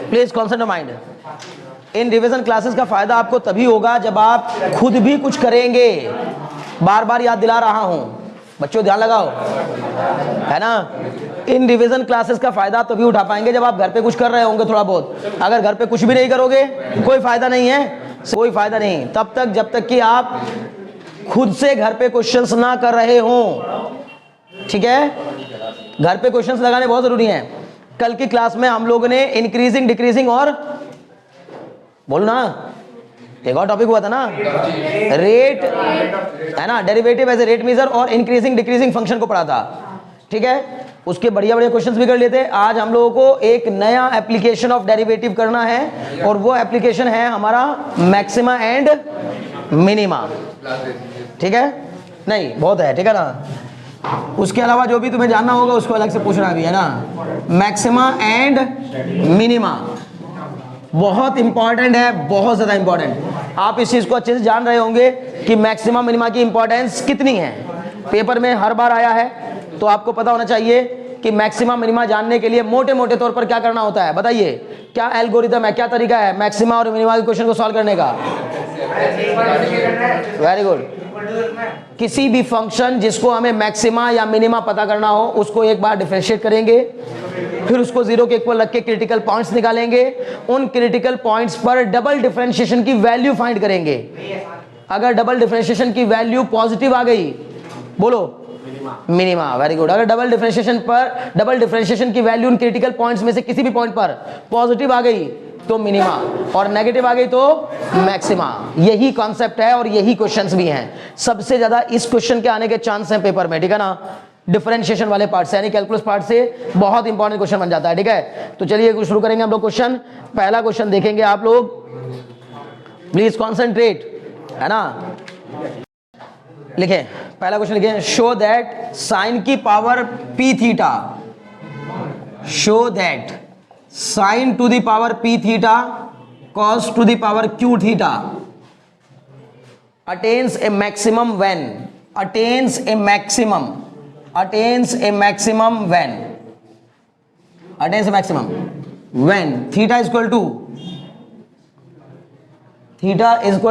Please concentrate mind. In revision classes का फायदा आपको तभी होगा जब आप खुद भी कुछ करेंगे। बार बार याद दिला रहा हूं, बच्चों ध्यान लगाओ, है ना। इन रिवीजन क्लासेस का फायदा तभी उठा पाएंगे जब आप घर पे कुछ कर रहे होंगे थोड़ा बहुत। अगर घर पे कुछ भी नहीं करोगे कोई फायदा नहीं है, कोई फायदा नहीं तब तक जब तक कि आप खुद से घर पे क्वेश्चंस ना कर रहे हो। ठीक है, घर पे क्वेश्चंस लगाने बहुत जरूरी हैं। कल की क्लास में हम लोगों ने इंक्रीजिंग डिक्रीजिंग और बोलो ना, एक और टॉपिक हुआ था ना, रेट, है ना, derivative as a rate measure और इंक्रीजिंग डिक्रीजिंग फंक्शन को पढ़ा था। ठीक है, उसके बढ़िया बढ़िया क्वेश्चंस भी कर लेते। आज हम लोगों को एक नया एप्लीकेशन ऑफ डेरिवेटिव करना है और वो एप्लीकेशन है हमारा मैक्सिमा एंड मिनिमा। ठीक है, नहीं बहुत है, ठीक है ना। उसके अलावा जो भी तुम्हें जानना होगा उसको अलग से पूछना भी है ना। मैक्सिमा एंड मिनिमा बहुत इंपॉर्टेंट है, बहुत ज्यादा इंपॉर्टेंट। आप इस चीज को अच्छे से जान रहे होंगे कि मैक्सिमा मिनिमा की इंपॉर्टेंस कितनी है। पेपर में हर बार आया है, तो आपको पता होना चाहिए कि मैक्सिमा मिनिमा जानने के लिए मोटे मोटे तौर पर क्या करना होता है। बताइए क्या एल्गोरिथम है, क्या तरीका है मैक्सिमा और मिनिमा के क्वेश्चन को सॉल्व करने का। Very good. किसी भी फंक्शन जिसको हमें मैक्सिमा या मिनिमा पता करना हो उसको एक बार डिफरेंशिएट करेंगे, फिर उसको जीरो के इक्वल रख के क्रिटिकल पॉइंट्स निकालेंगे, उन क्रिटिकल पॉइंट्स पर डबल डिफरेंशिएशन की वैल्यू फाइंड करेंगे। अगर डबल डिफरेंशिएशन की वैल्यू पॉजिटिव आ गई, बोलो मिनिमा। Very good. अगर डबल डिफरेंशिएशन की वैल्यू उन क्रिटिकल पॉइंट्स में से किसी भी पॉइंट पर पॉजिटिव आ गई तो मिनिमा, और नेगेटिव आ गई तो मैक्सिमा। यही कॉन्सेप्ट है और यही क्वेश्चंस भी हैं। सबसे ज्यादा इस क्वेश्चन के आने के चांस हैं पेपर में, ठीक है ना, डिफरेंशिएशन वाले पार्ट से, यानी कैलकुलस पार्ट से बहुत इंपॉर्टेंट क्वेश्चन बन जाता है। ठीक है, तो चलिए शुरू करेंगे हम लोग क्वेश्चन। पहला क्वेश्चन देखेंगे आप लोग, प्लीज कॉन्सेंट्रेट, है ना। लिखें, पहला क्वेश्चन लिखें, शो दैट साइन की power P theta, show that sine to the power P theta cos to the power Q theta attains a maximum when, attains a maximum when, attains a maximum when theta is equal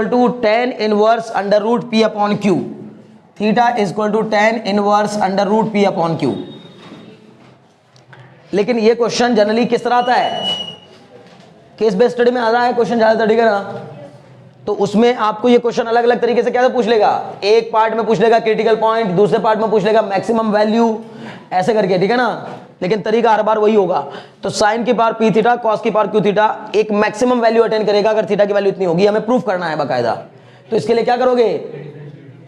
to tan inverse under root P upon Q, theta is equal to tan inverse under root P upon Q. लेकिन ये question generally किस तरह आता है, case based study में आ रहा है question ज्यादातर, ठीक है ना। तो उसमें आपको ये क्वेश्चन अलग अलग तरीके से क्या पूछ लेगा, एक पार्ट में पूछ लेगा क्रिटिकल पॉइंट, दूसरे पार्ट में पूछ लेगा मैक्सिमम वैल्यू, ऐसे करके, ठीक है ना। लेकिन तरीका हर बार वही होगा। तो साइन की पावर पी थीटा कॉस की पावर क्यू थीटा एक मैक्सिमम वैल्यू अटेन करेगा अगर थीटा की वैल्यू इतनी होगी, हमें प्रूफ करना है बाकायदा। तो इसके लिए क्या करोगे,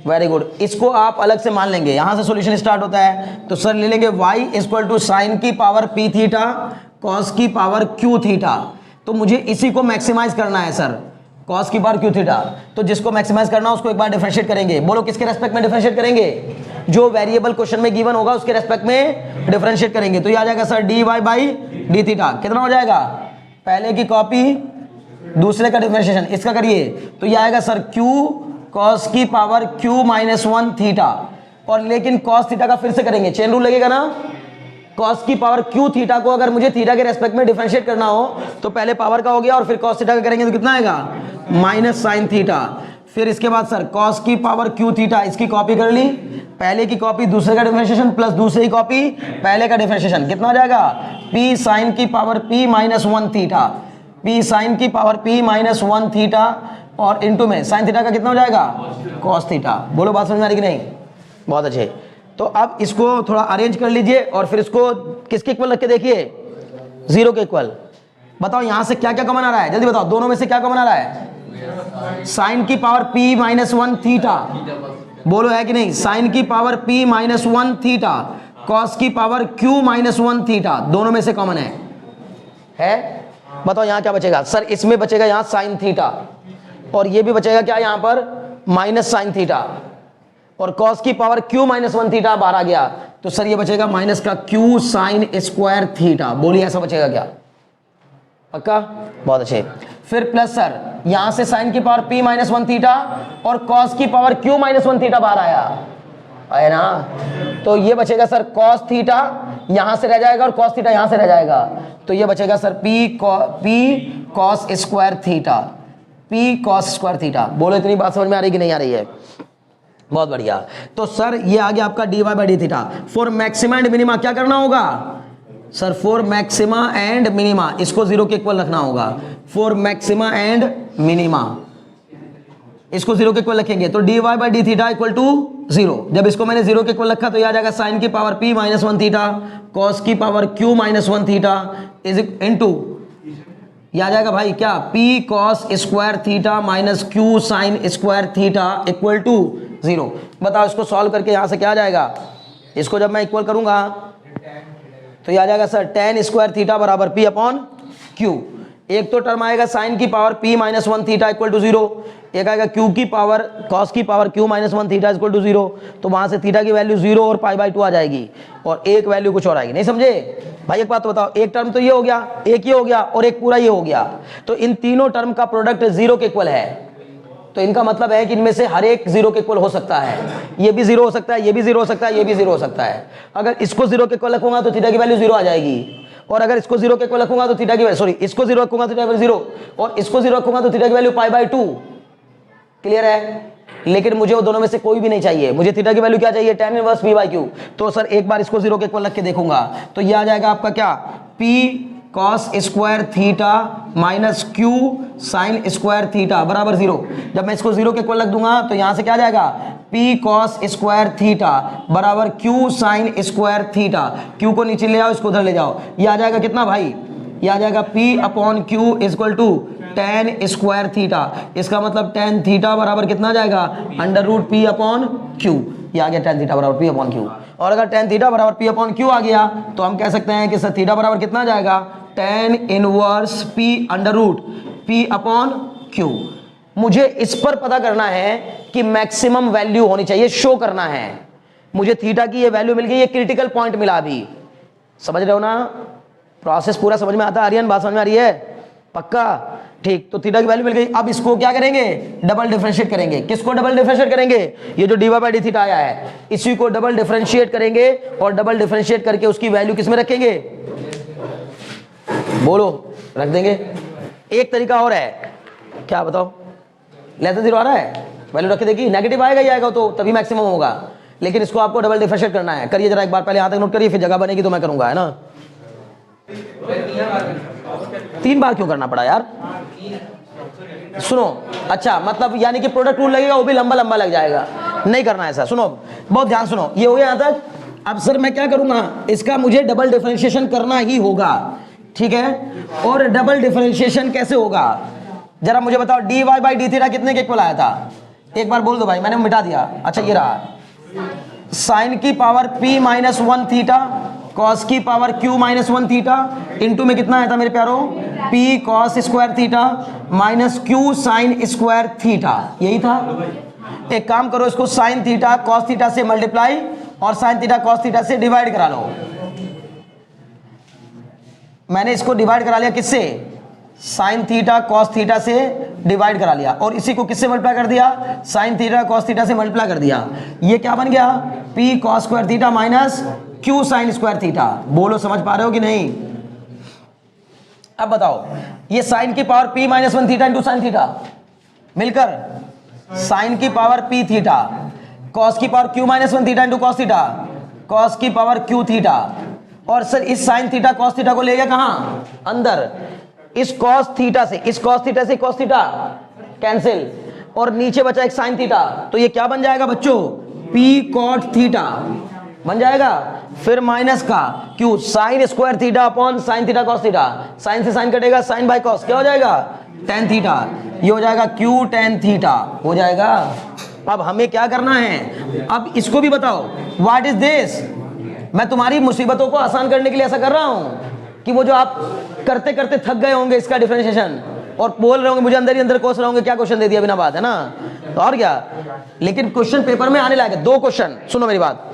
वेरी गुड, इसको आप अलग से मान लेंगे, यहां से सॉल्यूशन स्टार्ट होता है। तो सर ले लेंगे y इक्वल टू साइन की पावर पी थीटा कॉस की पावर क्यू थीटा। तो मुझे इसी को मैक्सिमाइज करना है सर, कॉस की पावर क्यू थीटा। तो जिसको मैक्सिमाइज करना है उसको एक बार डिफरेंशिएट करेंगे। बोलो किसके रेस्पेक्ट में डिफरेंशिएट करेंगे, जो वेरिएबल क्वेश्चन में गिवन होगा उसके रेस्पेक्ट में डिफरेंशिएट करेंगे। तो ये आ जाएगा sir D Y by D theta, कितना हो जाएगा, पहले की कॉपी दूसरे का डिफरेंशिएशन, इसका करिए तो ये आएगा सर क्यू कॉस की पावर क्यू माइनस 1 थीटा। और लेकिन कॉस थीटा का फिर से करेंगे, चेन रूल लगेगा ना। कॉस की पावर क्यू थीटा को अगर मुझे थीटा के रेस्पेक्ट में डिफरेंशिएट करना हो तो पहले पावर का हो गया और फिर कॉस थीटा का करेंगे तो कितना आएगा, माइनस साइन थीटा। फिर इसके बाद सर कॉस की पावर क्यू थीटा, इसकी कॉपी कर ली, पहले की कॉपी दूसरे का डिफरेंशिएशन प्लस दूसरे की कॉपी पहले का डिफरेंशिएशन, कितना हो जाएगा, पी साइन की power P minus 1 theta, P sine की पावर पी माइनस 1 थीटा और इनटू में साइन थीटा का कितना हो जाएगा, कॉस थीटा। बोलो बात समझ में आ रही कि नहीं, बहुत अच्छे। तो अब इसको थोड़ा अरेंज कर लीजिए और फिर इसको किसके इक्वल रख के देखिए, जीरो के इक्वल। बताओ यहां से क्या क्या कॉमन आ रहा है, जल्दी बताओ, दोनों में से क्या कॉमन आ रहा है, साइन की पावर p माइनस 1 थीटा, बोलो है कि नहीं, साइन की power p minus 1 theta cos की पावर q माइनस 1 थीटा, दोनों में से कॉमन है। बताओ यहां क्या बचेगा, सर इसमें बचेगा यहां साइन थीटा और ये भी बचेगा क्या यहां पर माइनस साइन थीटा, और कॉस की पावर q माइनस 1 थीटा बाहर आ गया तो सर ये बचेगा माइनस का q साइन स्क्वायर थीटा। बोलिए ऐसा बचेगा क्या, पक्का, बहुत अच्छे। फिर प्लस सर यहां से साइन की पावर p माइनस 1 थीटा और कॉस की पावर q माइनस 1 थीटा बाहर आया, है ना। तो ये बचेगा सर cos थीटा यहां से रह जाएगा और cos थीटा यहां से रह जाएगा, तो ये बचेगा sir p cos square theta, p cos square theta. बोलो इतनी बात समझ में आ रही कि नहीं आ रही है? बहुत बढ़िया। तो सर ये आ गया आपका dy by D theta. For maxima and minima क्या करना होगा sir? For maxima and minima इसको 0 के इक्वल रखना होगा। फॉर मैक्सिमा एंड मिनिमा इसको 0 के इक्वल रखेंगे तो dy by D theta equal to 0। जब इसको मैंने 0 के इक्वल रखा तो ये आ जाएगा साइन की power p minus 1 theta cos की power q minus 1 theta is into ये आ जाएगा भाई क्या p cos square theta minus q sine square theta equal to 0। बताओ इसको सॉल्व करके यहां से क्या आ जाएगा? इसको जब मैं इक्वल करूंगा तो ये आ जाएगा सर tan स्क्वायर थीटा बराबर p अपॉन q। एक तो टर्म आएगा साइन की power p minus 1 theta equal to 0, एक आएगा q की पावर cos की power q minus 1 theta equal to 0। तो वहां से थीटा की वैल्यू 0 और पाई बाई 2 आ जाएगी और एक वैल्यू कुछ और आएगी। नहीं समझे भाई? एक बात तो बताओ, एक टर्म तो ये हो गया, एक ये हो गया और एक पूरा ये हो गया, तो इन तीनों टर्म का प्रोडक्ट 0 के इक्वल है। तो इनका मतलब है कि इनमें से हर एक 0 के इक्वल हो सकता है। ये भी 0 हो सकता है, ये भी 0 हो सकता है, ये भी 0 हो सकता है। अगर इसको 0 के इक्वल रखूंगा तो थीटा की वैल्यू 0 आ जाएगी, और अगर इसको 0 के इक्वल रखूंगा तो थीटा की वैल्यू इसको 0 रखूंगा तो थीटा की वैल्यू 0, और इसको 0 रखूंगा तो थीटा की वैल्यू पाई बाई 2। क्लियर है? लेकिन मुझे वो दोनों में से कोई भी नहीं चाहिए, मुझे थीटा की वैल्यू क्या चाहिए? tan inverse p by q। तो सर एक बार इसको 0 के इक्वल रख के देखूंगा तो ये आ जाएगा आपका क्या p cos square theta minus q sine square theta बराबर 0। जब मैं इसको 0 के इक्वल रख दूंगा तो यहां से क्या आ जाएगा? p cos स्क्वायर थीटा बराबर q sine square theta. q को नीचे ले आओ, इसको उधर ले जाओ, ये आ जाएगा कितना भाई? ये आ जाएगा p upon q equal to tan square theta. इसका मतलब tan थीटा बराबर कितना आ जाएगा? Under root p upon q। ये आ गया tan थीटा बराबर p अपॉन q। और अगर tan थीटा बराबर p अपॉन q आ गया तो हम कह सकते हैं कि सर थीटा बराबर कितना आ जाएगा? tan inverse p under root p upon q। मुझे इस पर पता करना है कि मैक्सिमम वैल्यू होनी चाहिए, शो करना है। मुझे थीटा की ये वैल्यू मिल गई, ये क्रिटिकल पॉइंट मिला। अभी समझ रहे हो ना? प्रोसेस पूरा समझ में आता है? आर्यन बात समझ में आ रही है? पक्का? ठीक। तो थीटा की वैल्यू मिल गई। अब इसको क्या करेंगे? डबल डिफरेंशिएट करेंगे। किसको डबल डिफरेंशिएट करेंगे? ये जो dy बाई डी थीटा आया है इसी को डबल डिफरेंशिएट करेंगे, और डबल डिफरेंशिएट करके उसकी वैल्यू किस में रखेंगे? बोलो, रख देंगे। एक तरीका और है, क्या बताओ? लेस देन 0 आ रहा है, वैल्यू रख के देखिए, नेगेटिव आएगा ही आएगा तो तभी मैक्सिमम होगा, लेकिन इसको आपको डबल डिफरेंशिएट करना है। करिए जरा एक बार, पहले यहां तक नोट करिए, फिर जगह बनेगी तो मैं करूंगा, है ना? 3 बार क्यों करना पड़ा यार? सुनो, अच्छा मतलब यानी कि प्रोडक्ट रूल लगेगा, वो भी लंबा लंबा लग जाएगा, नहीं करना ऐसा। सुनो, बहुत ध्यान सुनो, ये हो गया यहां तक। अब सर मैं क्या करूंगा? इसका मुझे डबल डिफरेंशिएशन करना ही होगा, ठीक है? और डबल डिफरेंशिएशन कैसे होगा जरा मुझे बताओ। dy बाई डी थीटा कितने के इक्वल आया था? एक बार बोल दो भाई, मैंने मिटा दिया। अच्छा ये रहा, साइन की power p minus 1 theta cos की power q minus 1 theta into में कितना आया था मेरे प्यारो? p cos square theta minus q sine square theta, यही था। एक काम करो, इसको साइन थीटा कॉस थीटा से मल्टीप्लाई और साइन थीटा कॉस थीटा से डिवाइड करा लो। मैंने इसको डिवाइड करा लिया, किससे? साइन थीटा कॉस थीटा से डिवाइड करा लिया, और इसी को किससे मल्टीप्लाई कर दिया? साइन थीटा कॉस थीटा से मल्टीप्लाई कर दिया। ये क्या बन गया? p cos square theta minus q sine square theta. बोलो समझ पा रहे हो कि नहीं? अब बताओ, ये साइन की power p minus 1 theta into sine theta मिलकर साइन की पावर p थीटा, कॉस की power q minus 1 theta into cos theta, cos की पावर q थीटा। और सर इस साइन थीटा कॉस थीटा को ले गया कहां? अंदर। इस कॉस थीटा से इस कॉस थीटा से कॉस थीटा कैंसिल, और नीचे बचा एक साइन थीटा, तो ये क्या बन जाएगा बच्चों? p cot थीटा बन जाएगा। फिर माइनस का q sine square theta upon sine theta cos theta, sine से साइन कटेगा, साइन बाय कॉस क्या हो जाएगा? tan theta. ये हो जाएगा q tan थीटा हो जाएगा। अब हमें क्या करना है? अब इसको भी बताओ, व्हाट इज दिस? मैं तुम्हारी मुसीबतों को आसान करने के लिए ऐसा कर रहा हूं कि वो जो आप करते करते थक गए होंगे इसका डिफरेंशिएशन, और बोल रहे होंगे मुझे अंदर ही अंदर कोस रहे होंगे क्या क्वेश्चन दे दिया बिना बात, है ना? तो और क्या, लेकिन क्वेश्चन पेपर में आने लायक है। 2 क्वेश्चन, सुनो मेरी बात,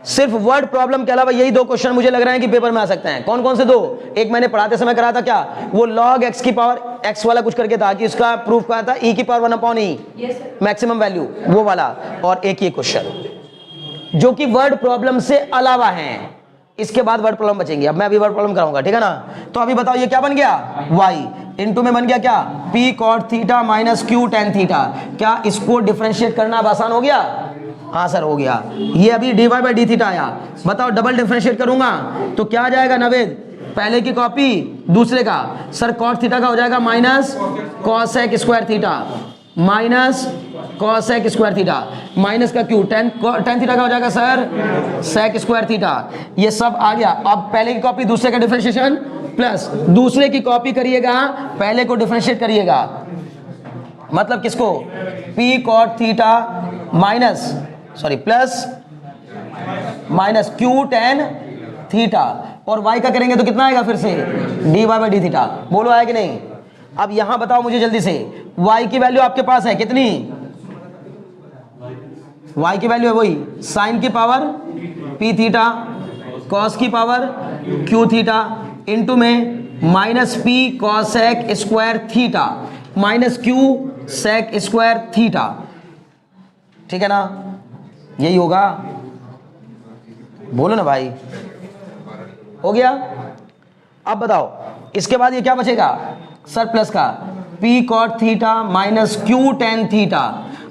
सिर्फ वर्ड प्रॉब्लम के अलावा यही 2 क्वेश्चन मुझे लग रहे हैं कि पेपर में आ सकते हैं। कौन कौन से 2? एक मैंने पढ़ाते समय करा था, क्या वो log x की पावर x वाला कुछ करके था कि उसका प्रूफ क्या था? e की power 1 upon e maximum value, वो वाला। और एक ये क्वेश्चन, जो कि वर्ड प्रॉब्लम से अलावा हैं। इसके बाद वर्ड प्रॉब्लम बचेंगे। अब मैं अभी वर्ड प्रॉब्लम कराऊंगा, ठीक है ना। तो अभी बताओ ये क्या बन गया, y इंटू में बन गया क्या, p cot theta minus q tan theta. क्या इसको डिफरेंशिएट करना अब आसान हो गया? हाँ सर हो गया। ये अभी dy बाई डी थीटा आया, बताओ डबल डिफरेंशिएट करूंगा तो क्या आ जाएगा नवेद, पहले की कॉपी दूसरे का, सर cot थीटा का हो जाएगा minus cosec square theta minus cosec square theta, minus का क्यू tan थीटा का हो जाएगा सर sec स्क्वायर थीटा। ये सब आ गया। अब पहले की कॉपी दूसरे का डिफरेंशिएशन प्लस दूसरे की कॉपी करिएगा, पहले को डिफरेंशिएट करिएगा, मतलब किसको, p cot theta minus sorry plus minus q tan theta, और y का करेंगे तो कितना आएगा फिर से dy बाई डी थीटा। बोलो आया कि नहीं? अब यहां बताओ मुझे जल्दी से, y की वैल्यू आपके पास है कितनी, y की वैल्यू है वही साइन की पावर p थीटा cos की पावर q थीटा इंटू में minus p cosec square theta minus q sec square theta, ठीक है ना, यही होगा। बोलो ना भाई, हो गया। अब बताओ इसके बाद ये क्या बचेगा सर, प्लस का p cot theta minus q tan theta.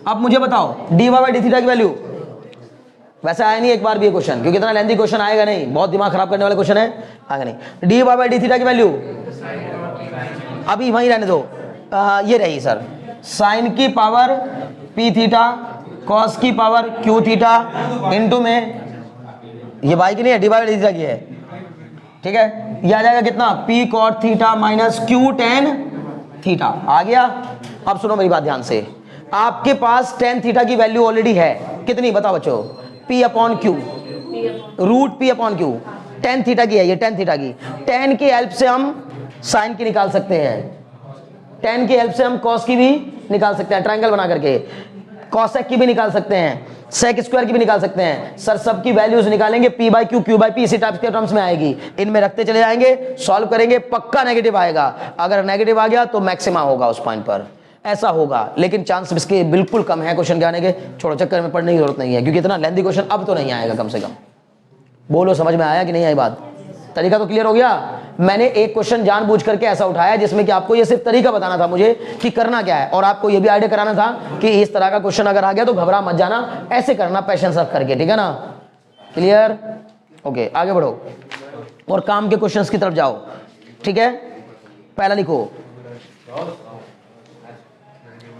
अब मुझे बताओ dy बाई डी थीटा की वैल्यू, वैसे आया नहीं एक बार भी ये क्वेश्चन, क्योंकि इतना लेंथी क्वेश्चन आएगा नहीं, बहुत दिमाग खराब करने वाला क्वेश्चन है, आएगा नहीं। dy बाई डी थीटा की वैल्यू अभी वहीं रहने दो, ये रही सर साइन की पावर p थीटा कॉस की पावर q थीटा इंटू में ये बाई की नहीं है, dy बाई डी थीटा की है, ठीक है। ये आ जाएगा कितना, p cot theta minus q tan theta आ गया। अब सुनो मेरी बात ध्यान से, आपके पास tan थीटा की वैल्यू ऑलरेडी है कितनी, बताओ बच्चों, p upon q, root p upon q, tan theta की है ये, tan थीटा की, tan की हेल्प से हम साइन की निकाल सकते हैं, tan की हेल्प से हम cos की भी निकाल सकते हैं, ट्रायंगल बना करके cosec की भी निकाल सकते हैं, sec स्क्वायर की भी निकाल सकते हैं। सर सब की वैल्यूज निकालेंगे, p by Q, Q by P, इसी टाइप के टर्म्स में आएगी, इनमें रखते चले जाएंगे, सॉल्व करेंगे, पक्का नेगेटिव आएगा। अगर नेगेटिव आ गया तो मैक्सिमा होगा उस पॉइंट पर, ऐसा होगा, लेकिन चांस इसके बिल्कुल कम है क्वेश्चन के आने के। छोड़ो, चक्कर में पढ़ने की जरूरत नहीं है, क्योंकि इतना लेंथी क्वेश्चन अब तो नहीं आएगा कम से कम। बोलो समझ में आया कि नहीं आई बात, तरीका तो क्लियर हो गया। मैंने एक क्वेश्चन जानबूझ करके ऐसा उठाया जिसमें कि आपको ये सिर्फ तरीका बताना था मुझे कि करना क्या है, और आपको ये भी आइडिया कराना था कि इस तरह का क्वेश्चन अगर आ गया तो घबरा मत जाना, ऐसे करना पेशेंस रख करके, ठीक है ना, क्लियर, ओके। आगे बढ़ो और काम के क्वेश्चंस की तरफ जाओ, ठीक है। पहला लिखो,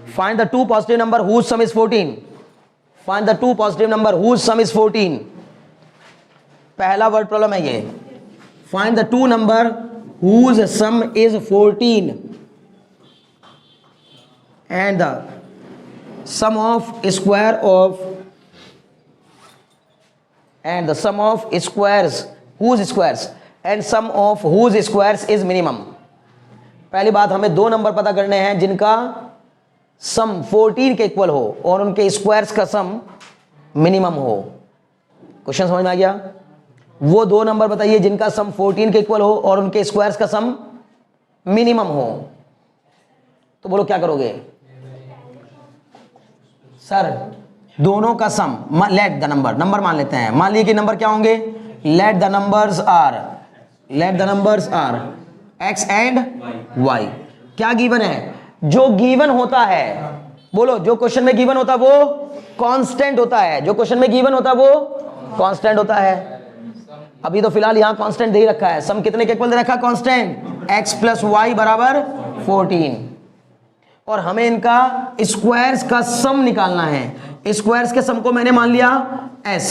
find the two positive number whose sum is 14, find the two positive number whose sum is 14। पहला वर्ड प्रॉब्लम है ये, find the two number whose sum is 14 and the sum of square of and the sum of squares whose squares and sum of whose squares is minimum। पहली बात, हमें दो number पता करने हैं जिनका सम 14 के इक्वल हो और उनके स्क्वायर्स का सम मिनिमम हो। क्वेश्चन समझ में आ गया? वो दो नंबर बताइए जिनका सम 14 के इक्वल हो और उनके स्क्वायर्स का सम मिनिमम हो। तो बोलो क्या करोगे सर, दोनों का sum, let the number, number मान लेते हैं, मान लीजिए कि नंबर क्या होंगे, let the numbers are x and y। क्या गिवन है, जो गिवन होता है, बोलो जो क्वेश्चन में गिवन होता है वो कांस्टेंट होता है, जो क्वेश्चन में गिवन होता है वो कांस्टेंट होता है। अभी तो फिलहाल यहां कांस्टेंट दे ही रखा है, सम कितने के इक्वल दे रखा है, कांस्टेंट x प्लस वाई बराबर 14, और हमें इनका स्क्वायर्स का सम निकालना है। स्क्वायर्स के सम को मैंने मान लिया s,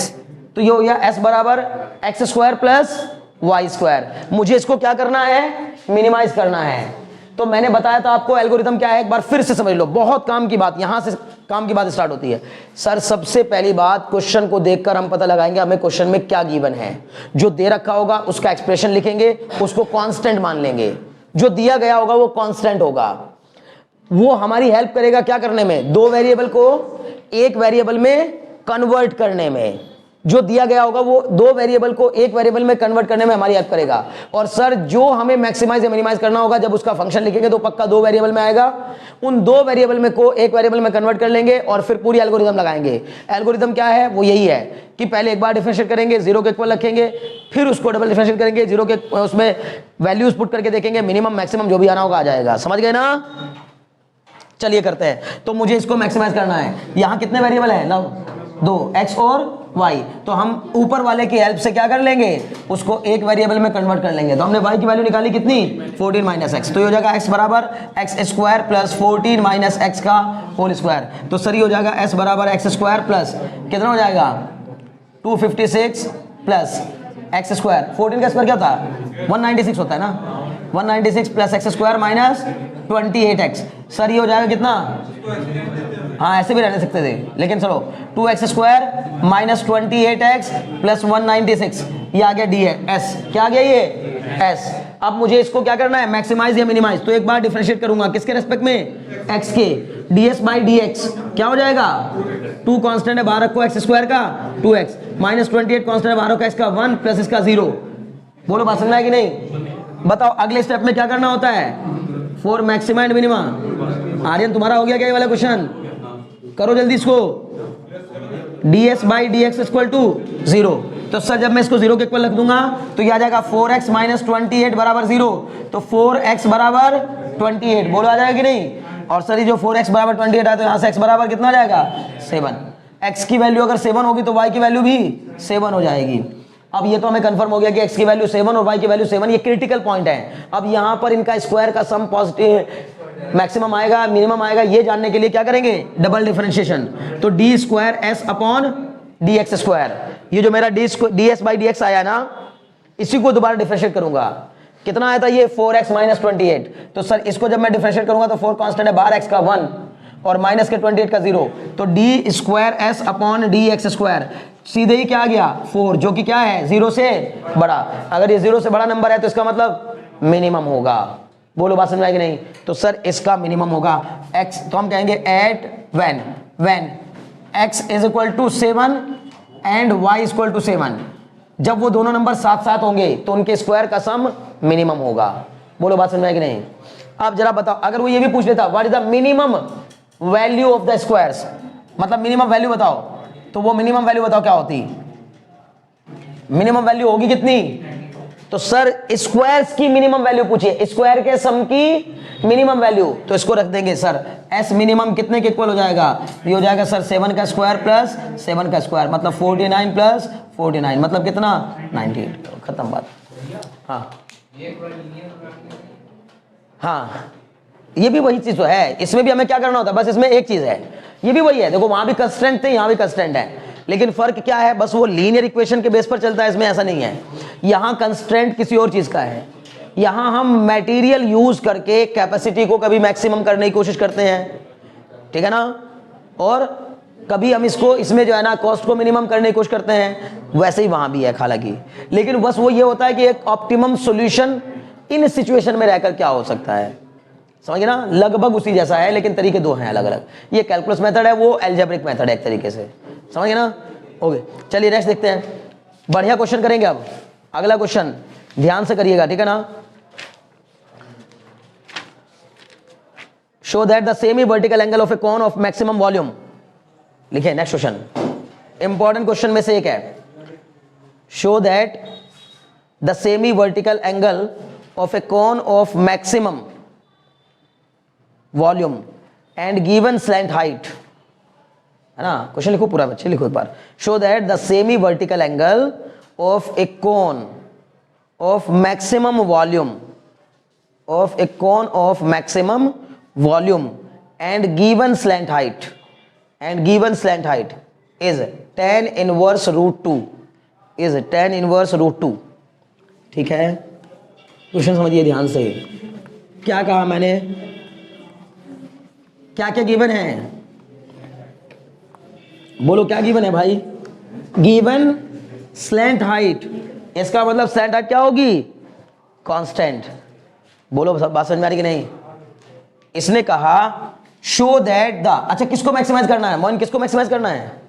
तो ये हो गया s बराबर X square plus Y square. मुझे इसको क्या करना है, मिनिमाइज करना है। तो मैंने बताया था आपको एल्गोरिथम क्या है, एक बार फिर से समझ लो, बहुत काम की बात, यहां से काम की बात स्टार्ट होती है। सर सबसे पहली बात, क्वेश्चन को देखकर हम पता लगाएंगे हमें क्वेश्चन में क्या गिवन है। जो दे रखा होगा उसका एक्सप्रेशन लिखेंगे, उसको कांस्टेंट मान लेंगे, जो दिया गया होगा वो कांस्टेंट होगा। वो हमारी हेल्प करेगा क्या करने में, दो वेरिएबल को एक वेरिएबल में कन्वर्ट करने में। जो दिया गया होगा वो दो वेरिएबल को एक वेरिएबल में कन्वर्ट करने में हमारी हेल्प करेगा। और सर जो हमें मैक्सिमाइज या मिनिमाइज करना होगा, जब उसका फंक्शन लिखेंगे तो पक्का दो वेरिएबल में आएगा, उन दो वेरिएबल में को एक वेरिएबल में कन्वर्ट कर लेंगे और फिर पूरी एल्गोरिथम लगाएंगे। एल्गोरिथम क्या है? वो यही है कि पहले एक बार डिफरेंशिएट करेंगे, जीरो के इक्वल रखेंगे, फिर उसको डबल डिफरेंशिएट करेंगे, जीरो के उसमें वैल्यूज पुट करके देखेंगे, मिनिमम मैक्सिमम जो भी आना होगा आ जाएगा। समझ गए ना? चलिए करते हैं। तो मुझे इसको मैक्सिमाइज करना है। यहां कितने वेरिएबल है? लव दो, x और y। तो हम ऊपर वाले की हेल्प से क्या कर लेंगे? उसको एक वेरिएबल में कन्वर्ट कर लेंगे। तो हमने y की वैल्यू निकाली कितनी? 14 माइनस एक्स। तो ये हो जाएगा x बराबर X square plus 14 minus x का होल स्क्वायर। तो सर ये हो जाएगा s बराबर एक्स स्क्वायर प्लस कितना हो जाएगा? 256 प्लस एक्स स्क्वायर। 14 का स्क्वायर क्या था? 196 होता है ना? 196 plus x square minus 28x। Sir ये हो जाएगा कितना? हाँ ऐसे भी रहने सकते थे, लेकिन चलो 2x square minus 28x plus 196, ये आ गया डी है एस। क्या आ गया ये? एस। अब मुझे इसको क्या करना है? मैक्सिमाइज या मिनिमाइज। तो एक बार डिफरेंशिएट करूंगा किसके रेस्पेक्ट में? x के। ds बाई dx क्या हो जाएगा? 2 कांस्टेंट है बाहर रखो x स्क्वायर का 2x माइनस 28 कांस्टेंट है बाहर रखो x का 1 प्लस इसका 0। बोलो बात समझ में आया कि नहीं? बताओ अगले स्टेप में क्या करना होता है? For maxima and minima. Aryan तुम्हारा हो गया क्या ये वाला क्वेश्चन? करो जल्दी इसको। ds by dx equal to 0। तो सर जब मैं इसको 0 के इक्वल रख दूंगा तो ये आ जाएगा 4x माइनस 28 बराबर 0। तो 4x बराबर 28। बोलो आ जाएगा कि नहीं? और सर ये जो 4x बराबर 28 आया तो यहाँ से x बराबर कितना आ जाएगा? 7। x की वैल्यू अगर 7 होगी तो y की वैल्यू भी 7 हो जाएगी। अब ये तो हमें कंफर्म हो गया कि x की वैल्यू 7 और y की वैल्यू 7, ये क्रिटिकल पॉइंट है। अब यहाँ पर इनका स्क्वायर का सम पॉजिटिव मैक्सिमम आएगा मिनिमम आएगा, ये जानने के लिए क्या करेंगे? Double differentiation. तो d square s upon d x square, ये जो मेरा d s by d x आया ना, इसी को दोबारा डिफरेंशिएट करूंगा। कितना आया था ये? 4x minus 28। तो सर इसको जब मैं डिफरेंशिएट करूंगा तो 4 कांस्टेंट है बाहर, x का 1 और माइनस के 28 का 0। तो d square s upon d x square, सीधे ही क्या आ गया? 4, जो कि क्या है? 0 से बड़ा। अगर ये 0 से बड़ा नंबर है तो इसका मतलब मिनिमम होगा। बोलो बात समझ में आई कि नहीं? तो सर इसका मिनिमम होगा x। तो हम कहेंगे at when x is equal to 7 and y is equal to 7, जब वो दोनों नंबर साथ साथ होंगे तो उनके स्क्वायर का सम मिनिमम होगा। बोलो बात समझ में आई कि नहीं? अब जरा बताओ, अगर वो ये भी पूछ लेता what is the minimum value of the squares, मतलब मिनिमम वैल्यू बताओ, तो वो मिनिमम वैल्यू बताओ क्या होती? मिनिमम वैल्यू होगी कितनी? तो सर स्क्वायर्स की मिनिमम वैल्यू पूछिए, स्क्वायर के सम की मिनिमम वैल्यू। तो इसको रख देंगे सर एस मिनिमम कितने के इक्वल हो जाएगा? ये हो जाएगा सर 7 का स्क्वायर प्लस 7 का स्क्वायर, मतलब 49 प्लस 49, मतलब कितना? 98। खत्म बात। हाँ हाँ, ये भी वही चीज तो है, इसमें भी हमें क्या करना होता है? बस इसमें एक चीज है, ये भी वही है। देखो वहां भी कंस्टेंट थे, यहां भी कंस्टेंट है, लेकिन फर्क क्या है? बस वो लीनियर इक्वेशन के बेस पर चलता है, इसमें ऐसा नहीं है। यहां कंस्टेंट किसी और चीज का है। यहां हम मटेरियल यूज करके कैपेसिटी को कभी मैक्सिमम करने की कोशिश करते हैं, ठीक है ना, और कभी हम इसको इसमें जो है ना कॉस्ट को मिनिमम करने की कोशिश करते हैं। वैसे ही वहां भी है हालांकि, लेकिन बस वो ये होता है कि एक ऑप्टिमम सॉल्यूशन इन सिचुएशन में रहकर क्या हो सकता है, समझिए ना। लगभग उसी जैसा है, लेकिन तरीके दो हैं अलग अलग। ये कैलकुलस मेथड है, वो एल्जेब्रिक मेथड है एक तरीके से, समझिए ना। ओके चलिए नेक्स्ट देखते हैं। बढ़िया क्वेश्चन करेंगे अब। अगला क्वेश्चन ध्यान से करिएगा, ठीक है ना। Show that the semi vertical angle of a cone of maximum volume. लिखिए नेक्स्ट क्वेश्चन, इंपॉर्टेंट क्वेश्चन में से एक है। Show that the semi vertical angle of a cone of maximum volume and given slant height, है ना। Question लिखो पूरा बच्चे, लिखो एक बार। Show that the semi vertical angle of a cone of maximum volume of a cone of maximum volume and given slant height is tan inverse root 2 is tan inverse root 2। ठीक है, question समझिए ध्यान से। क्या कहा मैंने? क्या क्या गिवन है? बोलो क्या गिवन है भाई? गिवन स्लैंट हाइट, इसका मतलब स्लैंट हाइट क्या होगी? कांस्टेंट। बोलो बात समझ में आ रही कि नहीं? इसने कहा शो दैट द, अच्छा किसको मैक्सिमाइज करना है मोइन? किसको मैक्सिमाइज करना है?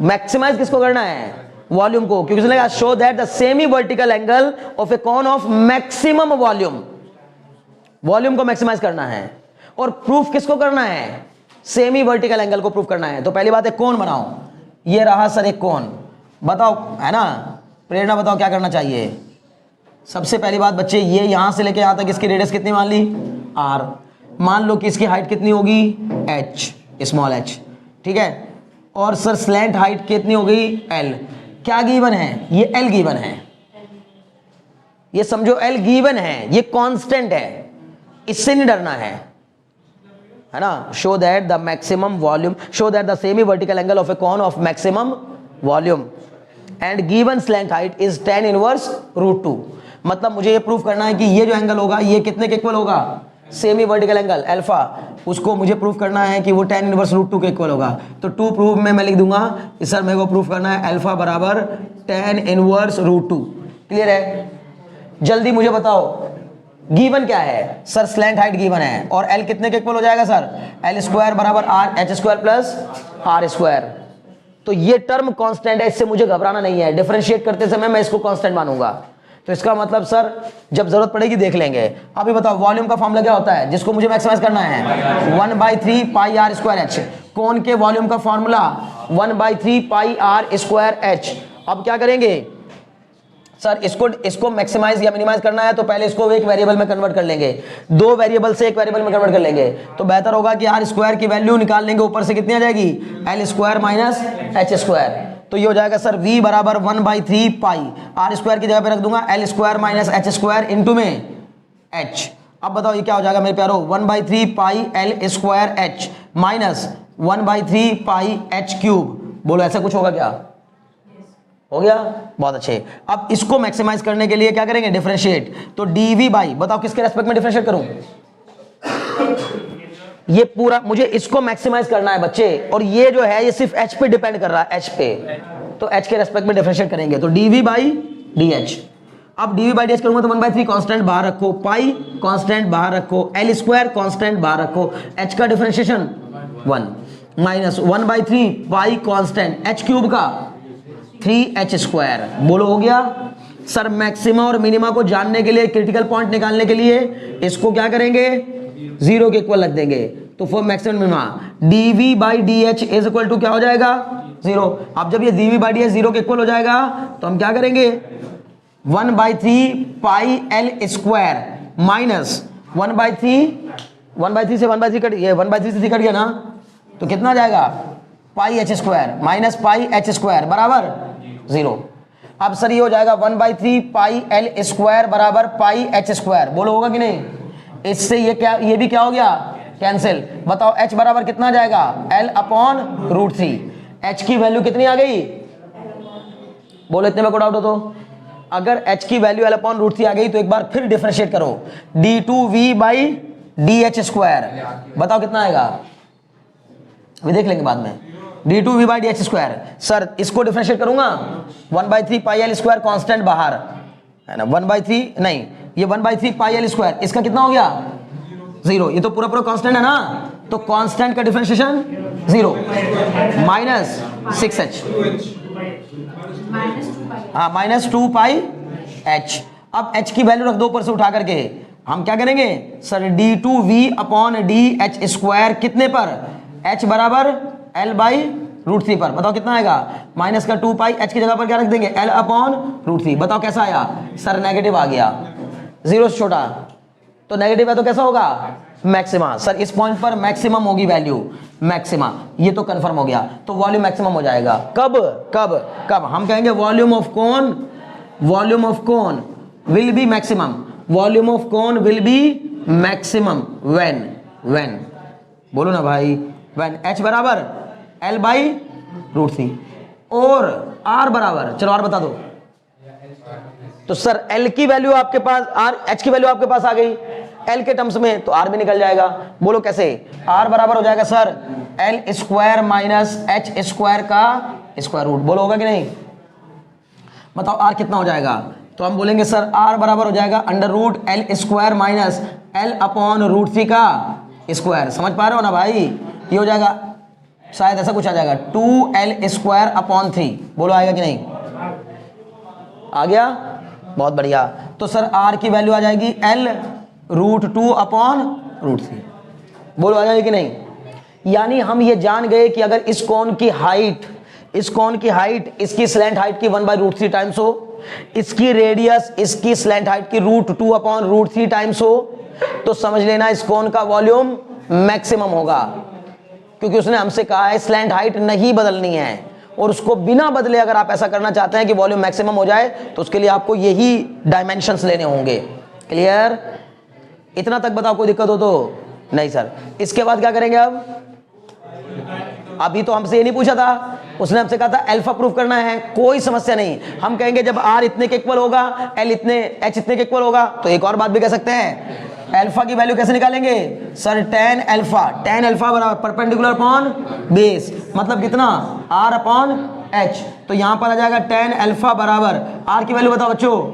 मैक्सिमाइज किसको करना है? वॉल्यूम को, क्योंकि उसने कहा show that the semi vertical angle of a cone of maximum volume, volume को मैक्सिमाइज करना है। और प्रूफ किसको करना है? सेमी वर्टिकल एंगल को प्रूफ करना है। तो पहली बात है कोन बनाओ, ये रहा सर एक कोन, बताओ है ना, प्रेरणा बताओ क्या करना चाहिए। सबसे पहली बात बच्चे, ये यहां से लेके यहां तक इसकी रेडियस कितनी मान ली? r। मान लो कि इसकी हाइट कितनी होगी? h, स्मॉल h, ठीक है। और सर स्लैंट हाइट कितनी हो गई? l। क्या गिवन है? ये l गिवन है, ये समझो l गिवन है, ये कांस्टेंट है, इससे नहीं डरना है ना। Show that the maximum volume, show that the semi vertical angle of a cone of maximum volume and given slant height is tan inverse √2। मतलब मुझे ये प्रूफ करना है कि ये जो एंगल होगा ये कितने के इक्वल होगा? सेमी वर्टिकल एंगल अल्फा, उसको मुझे प्रूफ करना है कि वो tan इनवर्स √2 के इक्वल होगा। तो टू प्रूफ में मैं लिख दूंगा कि सर मेरे को प्रूफ करना है अल्फा बराबर tan इनवर्स √2। क्लियर है? जल्दी मुझे बताओ गिवन क्या है? सर स्लैंट हाइट गिवन है और L कितने के इक्वल हो जाएगा सर? L स्क्वायर बराबर h square plus r square. तो ये टर्म कांस्टेंट है, इससे मुझे घबराना नहीं है, डिफरेंशिएट करते समय मैं इसको कांस्टेंट मानूंगा। तो इसका मतलब सर जब जरूरत पड़ेगी देख लेंगे। अभी बताओ वॉल्यूम का फॉर्मूला क्या होता है जिसको मुझे मैक्सिमाइज करना है? 1/3 पाई r स्क्वायर h। कोन के वॉल्यूम का फॉर्मूला 1/3 पाई r स्क्वायर h। अब क्या करेंगे सर? इसको मैक्सिमाइज या मिनिमाइज करना है तो पहले इसको एक वेरिएबल में कन्वर्ट कर लेंगे, दो वेरिएबल से एक वेरिएबल में कन्वर्ट कर लेंगे। तो बेहतर होगा कि r स्क्वायर की वैल्यू निकाल लेंगे, ऊपर से कितनी आ जाएगी? L square minus h square. तो ये हो जाएगा सर v बराबर 1/3 पाई, r स्क्वायर की जगह पे रख दूंगा L square minus h square into में h। अब बताओ ये क्या हो जाएगा मेरे प्यारो? 1/3 पाई L स्क्वायर h माइनस 1/3 पाई h क्यूब। बोलो ऐसा कुछ होगा क्या? हो गया, बहुत अच्छे। अब इसको मैक्सिमाइज करने के लिए क्या करेंगे? डिफरेंशिएट। तो dv बाई, बताओ किसके रेस्पेक्ट में डिफरेंशिएट करूं? ये पूरा मुझे इसको मैक्सिमाइज करना है बच्चे, और ये जो है ये सिर्फ h पे डिपेंड कर रहा है, h पे। तो h के रेस्पेक्ट में डिफरेंशिएट करेंगे तो dv बाई dh। अब dv बाई dh करूंगा तो 1/3 कांस्टेंट बाहर रखो, पाई कांस्टेंट बाहर रखो, L स्क्वायर कांस्टेंट बाहर रखो, h का डिफरेंशिएशन 1 माइनस 1/3 पाई कांस्टेंट h क्यूब का 3h स्क्वायर। बोलो हो गया सर? मैक्सिमा और मिनिमा को जानने के लिए, क्रिटिकल पॉइंट निकालने के लिए इसको क्या करेंगे? 0 के इक्वल रख देंगे। तो for maximum minima dv by dh is equal to क्या हो जाएगा? 0। अब जब ये dv बाई dh 0 के इक्वल हो जाएगा तो हम क्या करेंगे? 1/3 पाई L स्क्वायर माइनस 1/3 से 1/3 कट, ये 1/3 से 3 कट गया ना, तो कितना जाएगा? पाई h square minus pi h square बराबर 0। अब सर ये हो जाएगा 1/3 पाई L स्क्वायर बराबर पाई h स्क्वायर। बोलो होगा कि नहीं? इससे ये क्या, ये भी क्या हो गया? कैंसिल। बताओ h बराबर कितना जाएगा? L upon √3। h की वैल्यू कितनी आ गई? बोलो इतने में को डाउट हो तो? अगर h की वैल्यू L अपॉन √3 आ गई तो एक बार फिर डिफरेंशिएट करो, d2v बाई dh स्क्वायर। बताओ कितना आएगा? अभी देख लेंगे बाद में। d2v by dh square. Sir इसको डिफरेंशिएट करूंगा, 1/3 पाई L स्क्वायर कांस्टेंट बाहर है ना, 1/3 नहीं, ये 1/3 पाई L स्क्वायर, इसका कितना हो गया? 0। ये तो पूरा पूरा कांस्टेंट है ना, तो कांस्टेंट का डिफरेंशिएशन 0 माइनस 6h, हाँ माइनस 2 पाई h। अब h की वैल्यू रख दो ऊपर से उठा करके। हम क्या करेंगे sir? d2v upon dh square कितने पर? h बराबर L बाई √3 पर। बताओ कितना आएगा? माइनस का 2 पाई, h की जगह पर क्या रख देंगे? L upon √3। बताओ कैसा आया? सर नेगेटिव आ गया, 0 से छोटा, तो नेगेटिव है तो कैसा होगा? मैक्सिमा। सर इस पॉइंट पर मैक्सिमम होगी वैल्यू, मैक्सिमा, ये तो कंफर्म हो गया। तो वॉल्यूम मैक्सिमम हो जाएगा। कब कब कब? हम कहेंगे volume of cone, volume of cone will be maximum, volume of cone will be maximum when, बोलो ना भाई, व्हेन h बराबर L बाई √3 और r बराबर, चलो r बता दो। तो सर L की वैल्यू आपके पास, h की वैल्यू आपके पास आ गई L के टर्म्स में, तो r भी निकल जाएगा। बोलो कैसे? r बराबर हो जाएगा sir L square minus h square का स्क्वायर रूट। बोलो होगा कि नहीं? बताओ r कितना हो जाएगा? तो हम बोलेंगे सर r बराबर हो जाएगा √L square minus L upon √3 का स्क्वायर। समझ पा रहे हो ना भाई? ये हो जाएगा शायद ऐसा कुछ आ जाएगा 2l² / 3। बोलो आएगा कि नहीं? आ गया, बहुत बढ़िया। तो सर r की वैल्यू आ जाएगी L√2/√3। बोलो आ जाएगी कि नहीं? यानी हम ये जान गए कि अगर इस कोण की हाइट इसकी स्लैंट हाइट की 1/√3 टाइम्स हो, इसकी रेडियस इसकी स्लैंट हाइट की √2/√3 टाइम्स हो, तो समझ लेना इस कोण का वॉल्यूम मैक्सिमम होगा, क्योंकि उसने हमसे कहा है स्लैंट हाइट नहीं बदलनी है, और उसको बिना बदले अगर आप ऐसा करना चाहते हैं कि वॉल्यूम मैक्सिमम हो जाए, तो उसके लिए आपको यही डायमेंशंस लेने होंगे। क्लियर? इतना तक बताओ, कोई दिक्कत हो तो? नहीं सर। इसके बाद क्या करेंगे? अब अभी तो हमसे ये नहीं पूछा था, उसने हमसे कहा था अल्फा प्रूफ करना है, कोई समस्या नहीं। हम कहेंगे जब r इतने के इक्वल होगा, h इतने के इक्वल होगा, तो एक और बात भी कह सकते हैं, अल्फा की वैल्यू कैसे निकालेंगे? सर tan अल्फा बराबर परपेंडिकुलर अपॉन बेस, मतलब कितना? r/h। तो यहां पर आ जाएगा tan अल्फा बराबर, r की वैल्यू बताओ बच्चों,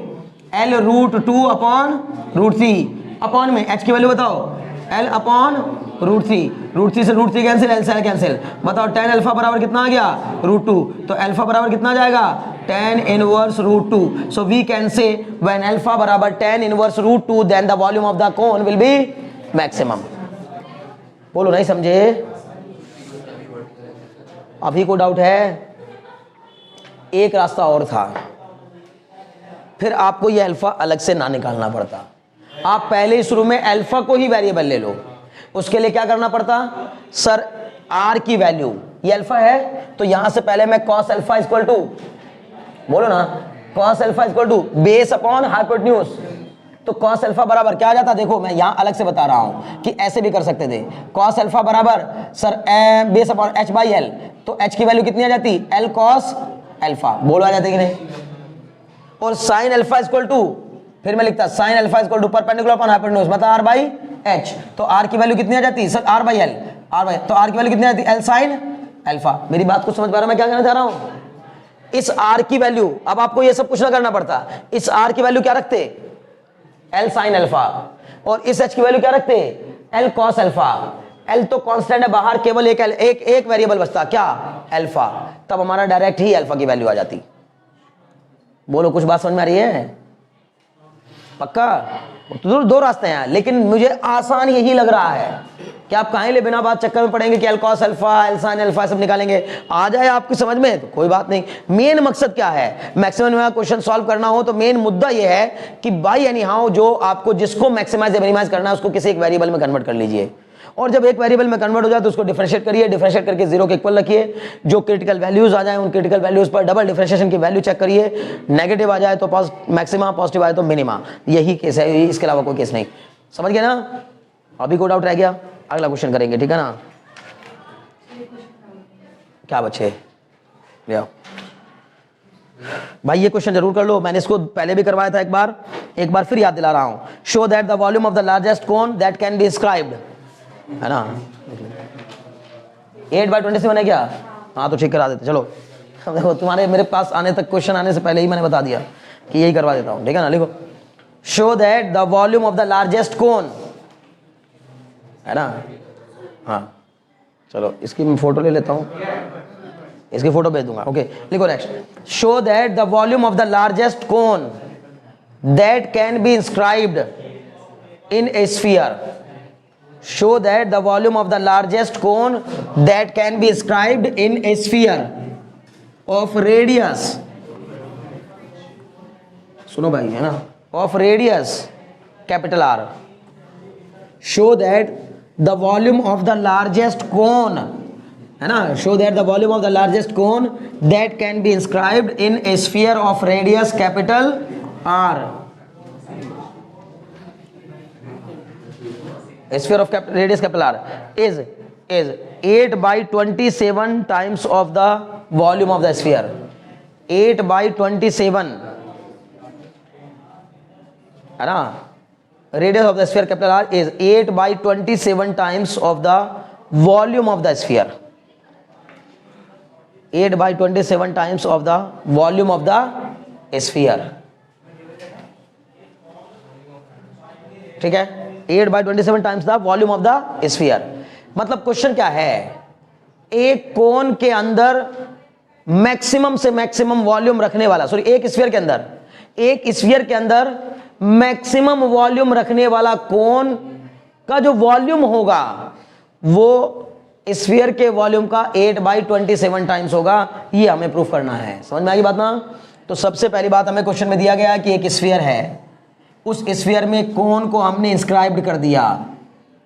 L√2/√3 अपॉन में h की वैल्यू बताओ, L/√3। √3 से √3 कैंसिल, L से L कैंसिल। बताओ tan अल्फा बराबर कितना आ गया? √2। तो अल्फा बराबर कितना आ जाएगा? tan inverse √2। So we can say when alpha बराबर tan inverse √2 then the volume of the cone will be maximum. बोलो नहीं समझे? अभी को डाउट है? एक रास्ता और था, फिर आपको ये अल्फा अलग से ना निकालना पड़ता, आप पहले ही शुरू में अल्फा को ही वेरिएबल ले लो। उसके लिए क्या करना पड़ता? सर r की वैल्यू, ये अल्फा है, तो यहां से पहले मैं cos अल्फा इक्वल टू, बोलो ना, cos alpha equal to base upon hypotenuse. तो cos अल्फा बराबर क्या आ जाता? देखो मैं यहां अलग से बता रहा हूं कि ऐसे भी कर सकते थे। cos अल्फा बराबर सर बेस अपॉन h/l, तो h की वैल्यू कितनी आ जाती? l cos alpha. बोलो आ जाती कि नहीं? और sin अल्फा इक्वल टू, फिर मैं लिखता sin alpha equal to perpendicular upon hypotenuse, मतलब r/h। तो r की वैल्यू कितनी आ जाती? सर r/l, तो r की वैल्यू कितनी आ जाती? l sin alpha. मेरी बात को समझ पा रहा हूं मैं क्या कहना चाह रहा हूं? इस r की वैल्यू, अब आपको ये सब कुछ ना करना पड़ता, इस r की वैल्यू क्या रखते? l sin alpha. और इस h की वैल्यू क्या रखते? l cos alpha. l तो कांस्टेंट है बाहर, केवल एक वेरिएबल बचता, क्या? अल्फा। तब हमारा डायरेक्ट ही अल्फा की वैल्यू आ जाती। बोलो कुछ बात समझ में आ रही है? पक्का? तो दो रास्ते हैं, लेकिन मुझे आसान यही लग रहा है कि आप कहीं ले बिना बात चक्कर में पड़ेंगे कि l cos alpha, l sin alpha सब निकालेंगे। आ जाए आपकी समझ में तो कोई बात नहीं। मेन मकसद क्या है? मैक्सिमम में क्वेश्चन सॉल्व करना हो तो मेन मुद्दा यह है कि बाय एनी हाउ जो आपको जिसको मैक्सिमाइज या मिनिमाइज करना है उसको किसी एक वेरिएबल में कन्वर्ट कर लीजिए, और जब एक वेरिएबल में कन्वर्ट हो जाए तो उसको डिफरेंशिएट करिए, डिफरेंशिएट करके जीरो के इक्वल रखिए। जो क्रिटिकल वैल्यूज आ जाए उन क्रिटिकल वैल्यूज पर डबल डिफरेंशिएशन की वैल्यू चेक करिए, नेगेटिव आ जाए तो मैक्सिमा, पॉजिटिव आए तो मिनिमा। यही केस है, इसके अलावा कोई केस नहीं। समझ गए ना? अभी कोई डाउट रह गया? अगला क्वेश्चन करेंगे, ठीक है ना? क्या बच्चे ले आओ भाई, ये क्वेश्चन जरूर कर लो। मैंने इसको पहले भी करवाया था एक बार फिर याद दिला रहा हूं। Show that the volume of the largest cone that can be inscribed, है ना? 8/27 है क्या? हाँ तो ठीक करा देते। चलो देखो, तुम्हारे मेरे पास आने तक, क्वेश्चन आने से पहले ही मैंने बता दिया कि यही करवा देता हूं, ठीक है ना? लिखो, show that the volume of the largest cone, है ना? हाँ चलो इसकी मैं फोटो ले लेता हूं, इसकी फोटो भेज दूंगा। ओके लिखो next, show that the volume of the largest cone that can be inscribed in A sphere. Show that the volume of the largest cone that can be inscribed in a sphere of radius, सुनो भाई, है ना, of radius capital R. Show that the volume of the largest cone, है ना, show that the volume of the largest cone that can be inscribed in a sphere of radius capital R. Sphere of radius capital R is 8/27 times of the volume of the sphere. 8/27, है ना? Radius of the sphere capital R is 8/27 times of the volume of the sphere. 8/27 times of the volume of the sphere. ठीक है? 8/27 times the volume of the sphere. मतलब question क्या है? एक कोन के अंदर मैक्सिमम से मैक्सिमम वॉल्यूम रखने वाला, सॉरी एक स्फीयर के अंदर मैक्सिमम वॉल्यूम रखने वाला कोन का जो वॉल्यूम होगा वो स्फीयर के वॉल्यूम का 8/27 टाइम्स होगा। ये हमें प्रूफ करना है। समझ में आ गई बात ना? तो सबसे पहली बात हमें क्वेश्चन में दिया गया है कि एक स्फीयर है, उस स्फीयर में कोन को हमने इंस्क्राइब्ड कर दिया।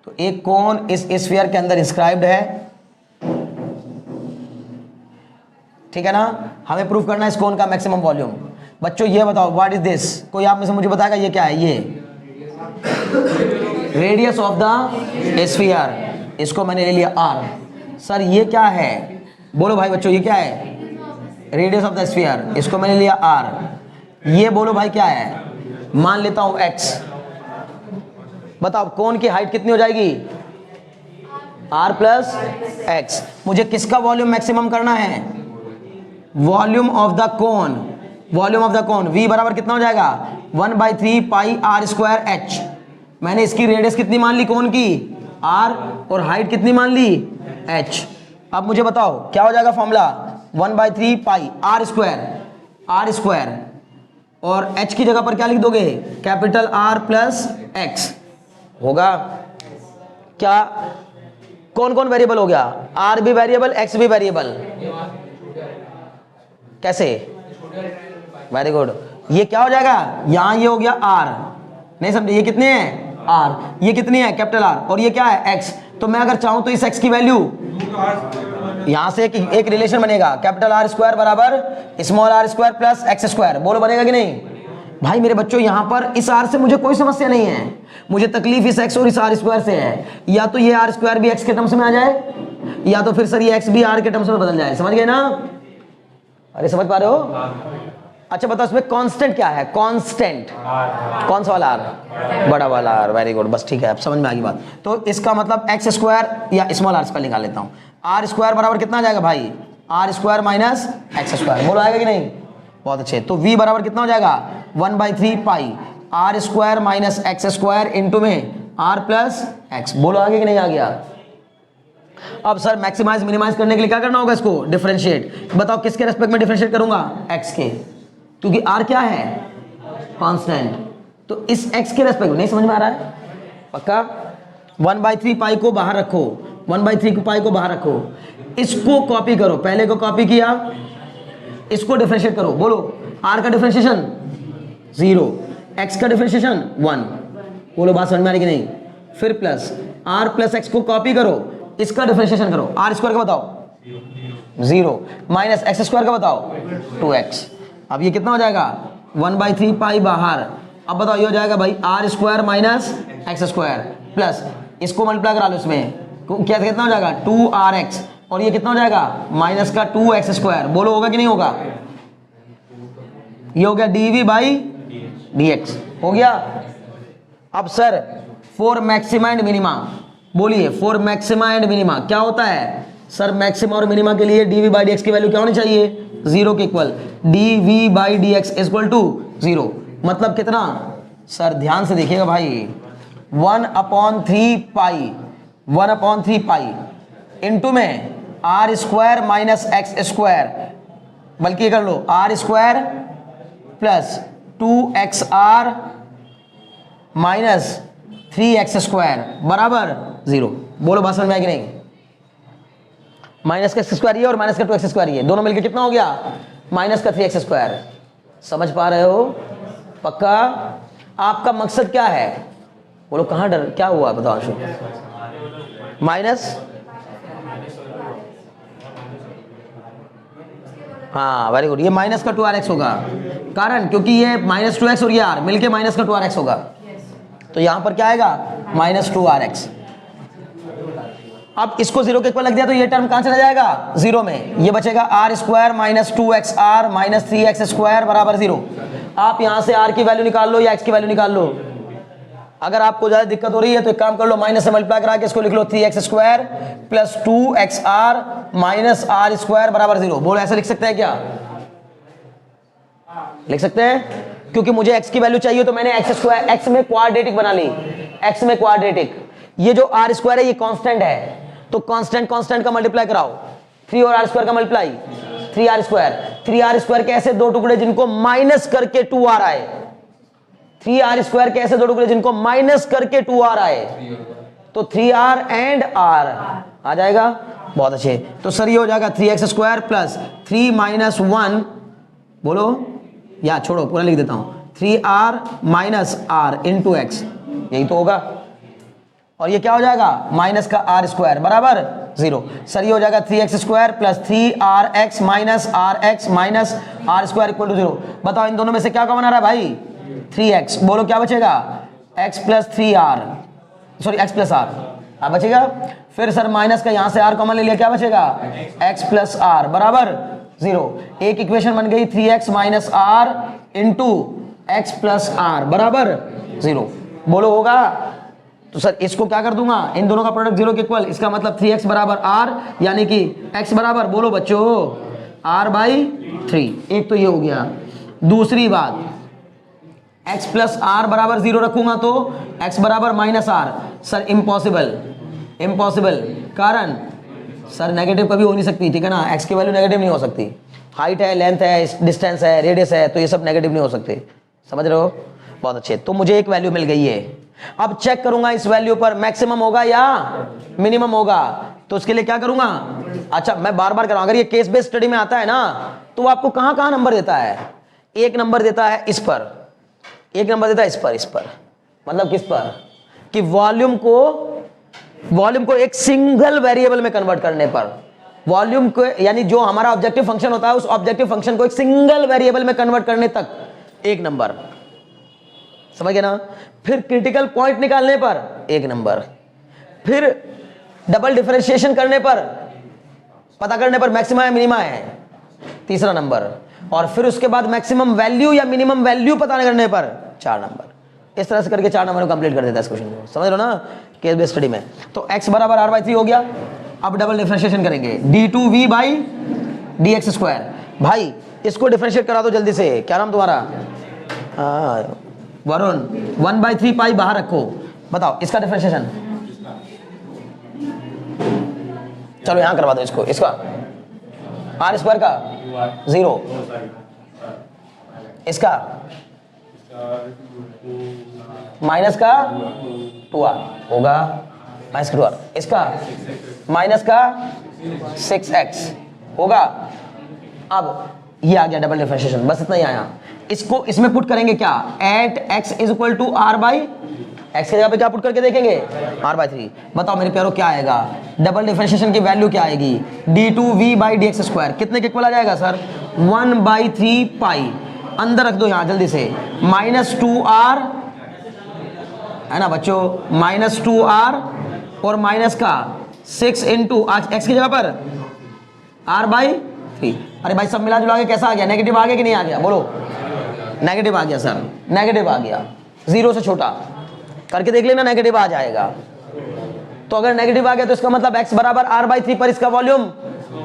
तो एक कोन इस स्फीयर के अंदर इंस्क्राइब्ड है, ठीक है ना? हमें प्रूफ करना है इस कोन का मैक्सिमम वॉल्यूम। बच्चों ये बताओ व्हाट इज दिस? कोई आप में से मुझे बताएगा ये क्या है? ये रेडियस ऑफ द स्फीयर, इसको मैंने ले लिया आर। सर ये क्या है? बोलो भाई बच्चों ये क्या है? रेडियस ऑफ द स्फीयर, इसको मैंने लिया आर। ये बोलो भाई क्या है? मान लेता हूं एक्स। बताओ कोन की हाइट कितनी हो जाएगी? R plus X. मुझे किसका वॉल्यूम मैक्सिमम करना है? Volume of the cone. Volume of the cone v बराबर कितना हो जाएगा? 1/3 पाई आर स्क्वायर एच। मैंने इसकी रेडियस कितनी मान ली कोन की? r, और हाइट कितनी मान ली? h। अब मुझे बताओ क्या हो जाएगा फॉर्मूला? 1/3 पाई आर स्क्वायर, और h की जगह पर क्या लिख दोगे? कैपिटल R प्लस x होगा। क्या कौन कौन वेरिएबल हो गया? r भी वेरिएबल, x भी वेरिएबल। कैसे? Very good. ये क्या हो जाएगा? यहां ये हो गया r, नहीं समझे? ये कितने हैं? r। ये कितनी है? Capital R। और ये क्या है? x। तो मैं अगर चाहूं तो इस x की वैल्यू यहां से एक रिलेशन बनेगा, कैपिटल R स्क्वायर बराबर small r square plus x square. बोलो बनेगा कि नहीं? भाई मेरे बच्चों यहां पर इस r से मुझे कोई समस्या नहीं है, मुझे तकलीफ इस x और इस r स्क्वायर से है। या तो ये r स्क्वायर भी x के टर्म्स में आ जाए, या तो फिर सर ये x भी r के टर्म्स में बदल जाए। समझ गए ना? अरे समझ पा रहे हो? अच्छा बताओ इसमें कांस्टेंट क्या है? कांस्टेंट कौन सा वाला आर? बड़ा वाला आर। वेरी गुड, बस ठीक है, अब समझ में आ गई बात। तो इसका मतलब एक्स स्क्वायर या स्मॉल आर स्क्वायर निकाल लेता हूं। आर स्क्वायर बराबर कितना आ जाएगा भाई? R square minus x square. बोलो आएगा कि नहीं? बहुत अच्छे। तो v बराबर कितना हो जाएगा? 1/3 pi r square minus x square into में आर प्लस एक्स। बोलो आगे कि नहीं आ गया? अब सर मैक्सिमाइज मिनिमाइज करने के लिए क्या करना होगा? इसको डिफरेंशिएट। बताओ किसके रेस्पेक्ट में डिफरेंशिएट करूंगा? x के, क्योंकि r क्या है? कांस्टेंट। तो इस x के रेस्पेक्ट में नहीं समझ में आ रहा है? पक्का? 1/3 पाई को बाहर रखो, 1/3 पाई को बाहर रखो, इसको कॉपी करो। पहले को कॉपी किया, इसको डिफरेंशिएट करो। बोलो r का डिफरेंशिएशन 0, x का डिफरेंशिएशन 1। बोलो बात समझ में आ रही कि नहीं? फिर प्लस r प्लस x को कॉपी करो, इसका डिफरेंशिएशन करो। आर स्क्वायर का बताओ 0, माइनस एक्स स्क्वायर का बताओ 2x। अब ये कितना हो जाएगा? 1/3 पाई बाहर। अब बताओ ये हो जाएगा भाई R square minus x square plus इसको मल्टीप्लाई करा लो इसमें, क्या कितना हो जाएगा? 2rx, और ये कितना हो जाएगा? माइनस का 2x स्क्वायर। बोलो होगा कि नहीं होगा? ये हो गया dv/dx हो गया। अब sir for maxima and minima, बोलिए फॉर मैक्सिमा एंड मिनिमा क्या होता है? सर मैक्सिमा और मिनिमा के लिए dv/dx की वैल्यू क्या होनी चाहिए? 0 के इक्वल। dv/dx इक्वल टू 0 मतलब कितना? सर ध्यान से देखिएगा भाई, 1/3 पाई इंटू में r square minus x square, बल्कि कर लो r square plus 2xr minus 3x square बराबर 0। बोलो बात समझ में आएगी नहीं? माइनस का एक्स स्क्वायर ये और माइनस का 2x स्क्वायर ये दोनों मिलकर कितना हो गया? माइनस का 3x स्क्वायर। समझ पा रहे हो? पक्का? आपका मकसद क्या है? बोलो कहाँ डर क्या हुआ बताओ? माइनस, हाँ वेरी गुड। ये माइनस का 2rx होगा, कारण क्योंकि ये माइनस 2x और ये r मिलके माइनस का 2rx होगा। तो यहां पर क्या आएगा? Minus 2rx। अब इसको 0 के इक्वल लग दिया तो ये टर्म कहां चला जाएगा? 0 में। ये बचेगा R square minus 2xr minus 3x square बराबर 0। आप यहां से r की वैल्यू निकाल लो या x की वैल्यू निकाल लो। अगर आपको ज्यादा दिक्कत हो रही है तो एक काम कर लो, माइनस से मल्टीप्लाई करा के इसको लिख लो 3x square plus 2xr minus r square बराबर 0। बोलो ऐसे लिख सकते हैं क्या? लिख सकते हैं, क्योंकि मुझे x की वैल्यू चाहिए तो मैंने x स्क्वायर, x में क्वाड्रेटिक बना ली, x में क्वाड्रेटिक। ये जो r स्क्वायर है ये कांस्टेंट है, तो कांस्टेंट का मल्टीप्लाई कराओ। 3 और आर स्क्वायर का multiply 3r square. 3r square के ऐसे दो टुकड़े जिनको माइनस करके 2r आए। 3r स्क्वायर के ऐसे दो टुकड़े जिनको माइनस करके 2r आए, तो 3r एंड r आ जाएगा। बहुत अच्छे। तो सर ये हो जाएगा 3x स्क्वायर प्लस 3 माइनस 1, बोलो या छोड़ो पूरा लिख देता हूं, 3r minus r into x, यही तो होगा। और ये क्या हो जाएगा, माइनस का r स्क्वायर बराबर 0। सर ये हो जाएगा 3x square plus 3rx minus rx minus r square equal to 0। बताओ इन दोनों में से क्या कॉमन आ रहा है भाई, 3x। बोलो क्या बचेगा, x plus 3r, sorry x plus r बचेगा। फिर सर माइनस का यहां से r कॉमन ले लिया, क्या बचेगा, x प्लस r बराबर 0। एक इक्वेशन बन गई 3x minus r into x plus r बराबर 0। बोलो होगा। तो सर इसको क्या कर दूंगा, इन दोनों का प्रोडक्ट 0 के इक्वल, इसका मतलब 3x बराबर r, यानी कि x बराबर, बोलो बच्चों, r/3। एक तो ये हो गया। दूसरी बात, x प्लस r बराबर 0 रखूंगा तो x बराबर minus r। Sir impossible, impossible, कारण सर नेगेटिव कभी हो नहीं सकती, ठीक है ना, x की वैल्यू नेगेटिव नहीं हो सकती। हाइट है, लेंथ है, डिस्टेंस है, रेडियस है, तो ये सब नेगेटिव नहीं हो सकते, समझ रहे हो। बहुत अच्छे। तो मुझे एक वैल्यू मिल गई है, अब चेक करूंगा इस वैल्यू पर मैक्सिमम होगा या मिनिमम होगा। तो उसके लिए क्या करूंगा, अच्छा मैं बार बार कराऊंगा, अगर ये केस बेस्ड स्टडी में आता है ना, तो आपको कहां कहां नंबर देता है, एक नंबर देता है इस पर, एक नंबर देता है इस पर, मतलब किस पर, कि वॉल्यूम को एक सिंगल वेरिएबल में कन्वर्ट करने पर, वॉल्यूम को, यानी जो हमारा ऑब्जेक्टिव फंक्शन होता है उस ऑब्जेक्टिव फंक्शन को एक सिंगल वेरिएबल में कन्वर्ट करने तक एक नंबर, समझ गए ना। फिर क्रिटिकल पॉइंट निकालने पर एक नंबर, फिर डबल डिफरेंशिएशन करने पर, पता करने पर मैक्सिमा है मिनिमा है, तीसरा नंबर, और फिर उसके बाद मैक्सिमम वैल्यू या मिनिमम वैल्यू पता करने पर 4 नंबर। इस तरह से करके 4 नंबर को कंप्लीट कर देता है इस क्वेश्चन को, समझ लो ना, केस बेस्ड स्टडी में। तो x बराबर r/3 हो गया। अब डबल डिफरेंशिएशन करेंगे, d2v बाई dx स्क्वायर। भाई इसको डिफरेंशिएट करा दो जल्दी से, क्या नाम तुम्हारा, वरुण। 1/3 पाई बाहर रखो, बताओ इसका डिफरेंशिएशन, चलो यहां करवा दो इसको, इसका r स्क्वायर का 0, इसका माइनस का 2r होगा, माइनस का 2r, इसका माइनस का 6x होगा। अब ये आ गया डबल डिफरेंशिएशन, बस इतना ही आया। इसको इसमें पुट करेंगे क्या, at x is equal to r by, x की जगह पे क्या पुट करके देखेंगे, r/3। बताओ मेरे प्यारो क्या आएगा, डबल डिफरेंशिएशन की वैल्यू क्या आएगी, d2v बाई dx स्क्वायर, कितने के इक्वल आ जाएगा सर, 1/3 पाई, अंदर रख दो यहां जल्दी से, माइनस 2r है ना बच्चों, माइनस 2r और माइनस का 6 इंटू x की जगह पर r/3। अरे भाई सब मिला जुला के कैसा आ गया, नेगेटिव आ गया कि नहीं आ गया, बोलो, नेगेटिव आ गया सर, नेगेटिव आ गया, 0 से छोटा करके देख लेना, नेगेटिव आ जाएगा। तो अगर नेगेटिव आ गया तो इसका मतलब x बराबर r/3 पर इसका वॉल्यूम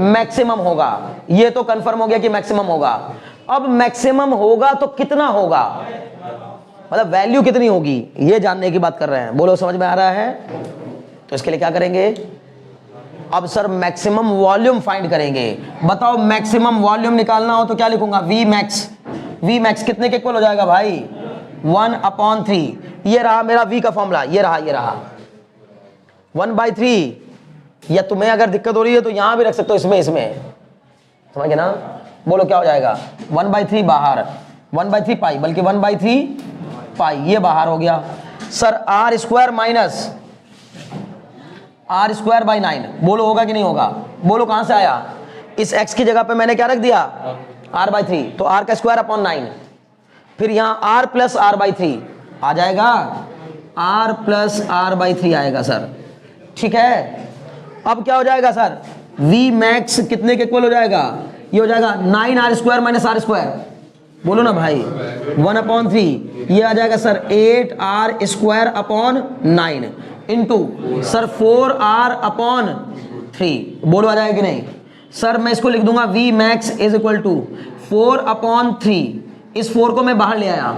मैक्सिमम होगा। ये तो कंफर्म हो गया कि मैक्सिमम होगा। अब मैक्सिमम होगा तो कितना होगा, मतलब वैल्यू कितनी होगी, ये जानने की बात कर रहे हैं, बोलो समझ में आ रहा है। तो इसके लिए क्या करेंगे, अब सर मैक्सिमम वॉल्यूम फाइंड करेंगे। बताओ मैक्सिमम वॉल्यूम निकालना हो तो क्या लिखूंगा, v मैक्स कितने के इक्वल हो जाएगा भाई, 1/3। ये रहा मेरा v का फॉर्मूला, ये रहा 1/3। या तुम्हें अगर दिक्कत हो रही है तो यहां भी रख सकते हो, इसमें समझ गए ना। बोलो क्या हो जाएगा, 1/3 बाहर, 1/3 पाई, बल्कि 1/3 पाई, ये बाहर हो गया। Sir r square minus r²/9, बोलो होगा कि नहीं होगा, बोलो कहां से आया, इस x की जगह पे मैंने क्या रख दिया, r/3, तो r का स्क्वायर अपॉन 9, फिर यहां r प्लस r/3 आ जाएगा, r प्लस r/3 आएगा सर, ठीक है। अब क्या हो जाएगा सर, v मैक्स कितने के इक्वल हो जाएगा, ये हो जाएगा 9r² माइनस r², बोलो ना भाई, 1/3, ये आ जाएगा sir 8r² upon 9 into sir 4r/3, बोलो आ जाएगा कि नहीं। सर मैं इसको लिख दूंगा v max is equal to 4/3, इस 4 को मैं बाहर ले आया,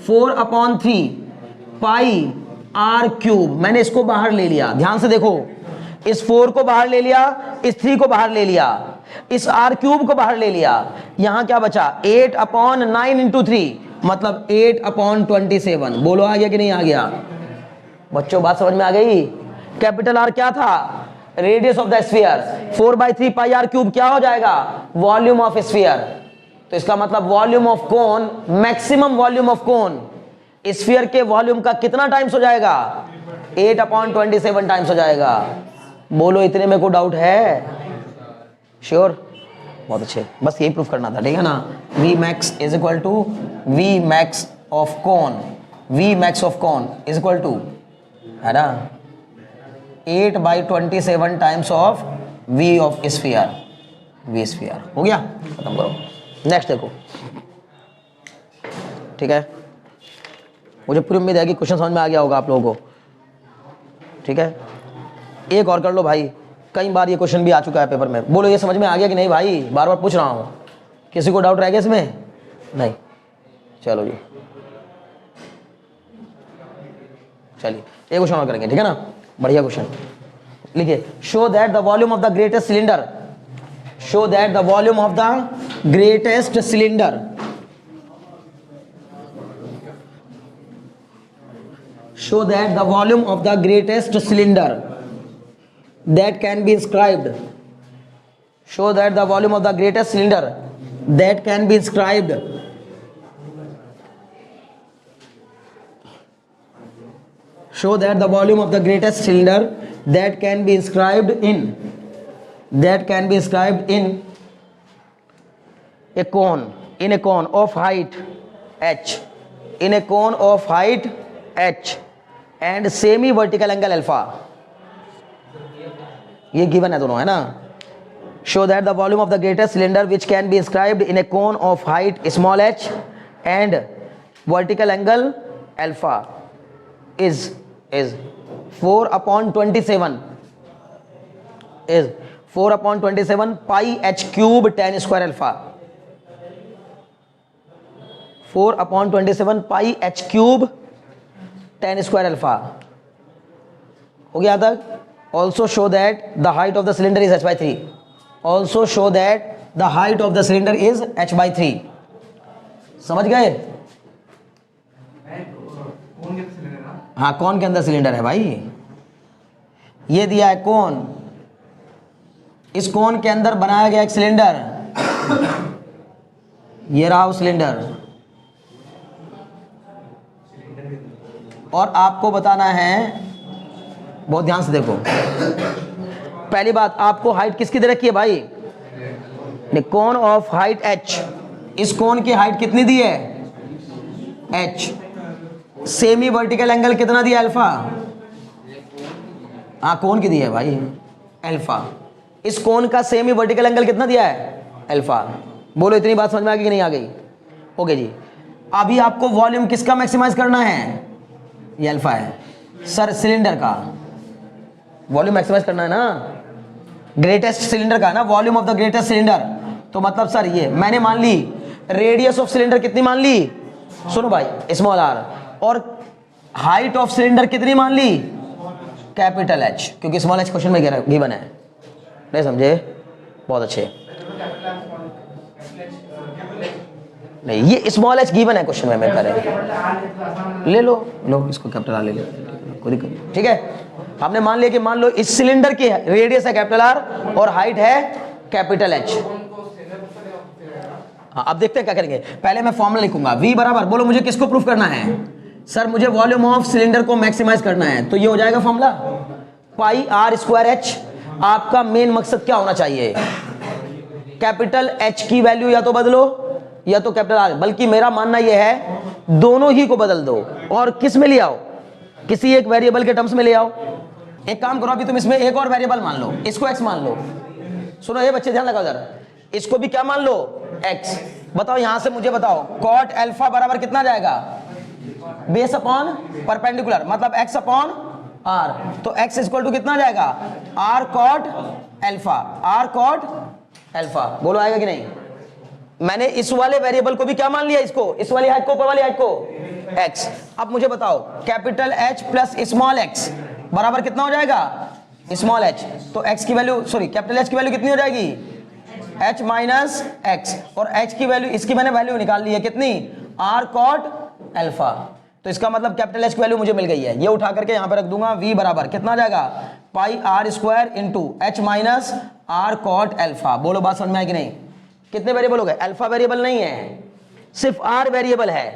4/3 पाई r क्यूब, मैंने इसको बाहर ले लिया, ध्यान से देखो, इस 4 को बाहर ले लिया, इस 3 को बाहर ले लिया, इस r क्यूब को बाहर ले लिया, यहां क्या बचा 8/9 इंटू 3 मतलब 8/27। बोलो आ गया कि नहीं आ गया बच्चों, बात समझ में आ गई। कैपिटल R क्या था, radius of the sphere, 4/3 pi r cube क्या हो जाएगा, वॉल्यूम ऑफ स्फीयर। तो इसका मतलब volume of cone, maximum volume of cone sphere के वॉल्यूम का कितना टाइम्स हो जाएगा, 8/27 टाइम्स हो जाएगा। बोलो इतने में कोई डाउट है, श्योर, बहुत अच्छे, बस यही प्रूफ करना था, ठीक है ना। V max is equal to V max of cone, V max of cone is equal to, है ना, 8/27 times of V of sphere, V sphere. हो गया, खत्म करो। नेक्स्ट देखो, ठीक है, मुझे पूरी उम्मीद है कि क्वेश्चन समझ में आ गया होगा आप लोगों को, ठीक है। एक और कर लो भाई, कई बार ये क्वेश्चन भी आ चुका है पेपर में। बोलो ये समझ में आ गया कि नहीं भाई, बार बार पूछ रहा हूँ, किसी को डाउट रह गया इसमें, नहीं, चलो जी, चलिए एक क्वेश्चन और करेंगे, ठीक है ना, बढ़िया क्वेश्चन लिखिए। Show that the volume of the greatest cylinder, show that the volume of the greatest cylinder, show that the volume of the greatest cylinder that can be inscribed, show that the volume of the greatest cylinder that can be inscribed, show that the volume of the greatest cylinder that can be inscribed in, that can be inscribed in a cone, in a cone of height h, in a cone of height h and semi vertical angle alpha, ये given है दोनों, है ना। show that the volume of the greatest cylinder which can be inscribed in a cone of height small h and vertical angle alpha is 4/27, is 4/27 pi h cube tan square alpha, 4/27 pi h cube tan square alpha। हो गया तक। Also show that the height of the cylinder is h/3, also show that the height of the cylinder is h/3। समझ गए, हाँ कौन के अंदर cylinder है भाई, ये दिया है कौन, इस कोन के अंदर बनाया गया एक सिलेंडर, ये रहा वो सिलेंडर, और आपको बताना है, बहुत ध्यान से देखो, पहली बात आपको हाइट किसकी दे रखी है भाई, कोन ऑफ हाइट h, इस कोन की हाइट कितनी दी है h, सेमी वर्टिकल एंगल कितना दिया अल्फा, हाँ कोन की दी है भाई अल्फा, इस कोन का सेमी वर्टिकल एंगल कितना दिया है अल्फा। बोलो इतनी बात समझ में आ गई कि नहीं आ गई, ओके जी। अभी आपको वॉल्यूम किसका मैक्सिमाइज करना है, ये अल्फा है सर, सिलेंडर का वॉल्यूम मैक्सिमाइज करना है ना, ग्रेटेस्ट सिलेंडर का ना, volume of the greatest cylinder. तो मतलब सर ये मैंने मान ली रेडियस ऑफ सिलेंडर कितनी मान ली, सुनो भाई स्मॉल r, और हाइट ऑफ सिलेंडर कितनी मान ली कैपिटल H, क्योंकि स्मॉल h क्वेश्चन में गिवन है, नहीं समझे, बहुत अच्छे, नहीं ये स्मॉल h गिवन है क्वेश्चन में, मैं कह रहा ले लो, लो इसको कैपिटल R ले लो, कोई दिक्कत नहीं, ठीक है। हमने मान लिया कि मान लो इस सिलेंडर की रेडियस है कैपिटल R और हाइट है कैपिटल H। हाँ अब देखते हैं क्या करेंगे, पहले मैं फॉर्मूला लिखूंगा V बराबर, बोलो मुझे किसको प्रूफ करना है सर, मुझे वॉल्यूम ऑफ सिलेंडर को मैक्सिमाइज करना है, तो ये हो जाएगा फॉर्मूला पाई r² h। आपका मेन मकसद क्या होना चाहिए, कैपिटल H की वैल्यू या तो बदलो या तो कैपिटल R, बल्कि मेरा मानना यह है दोनों ही को बदल दो, और किस में ले आओ, किसी एक वेरिएबल के टर्म्स में ले आओ। एक काम करो, अभी तुम इसमें एक और वेरिएबल मान लो, इसको x मान लो, सुनो ये बच्चे ध्यान लगाओ जरा, इसको भी क्या मान लो x। बताओ यहां से मुझे बताओ कॉट अल्फा बराबर कितना जाएगा, बेस अपॉन परपेंडिकुलर, मतलब x अपॉन r, तो x इक्वल टू कितना जाएगा r cot alpha, r cot alpha. बोलो आएगा कि नहीं, मैंने इस वाले वेरिएबल को भी क्या मान लिया, इसको, इस वाली हाइट को, ऊपर वाली हाइट को x। अब मुझे बताओ capital H plus small x बराबर कितना हो जाएगा स्मॉल एच, तो एक्स की वैल्यू सॉरी कैपिटल एच की वैल्यू कितनी हो जाएगी, एच माइनस एक्स, और एच की वैल्यू इसकी मैंने वैल्यू निकाल ली है कितनी, आर कॉट एल्फा। तो इसका मतलब कैपिटल एच की वैल्यू मुझे मिल गई है, ये उठा करके यहां पर रख दूंगा, v बराबर कितना आ जाएगा, pi r square into h minus r cot alpha. बोलो बात समझ में आई कि नहीं। कितने वेरिएबल हो गए, अल्फा वेरिएबल नहीं है, सिर्फ आर वेरिएबल है,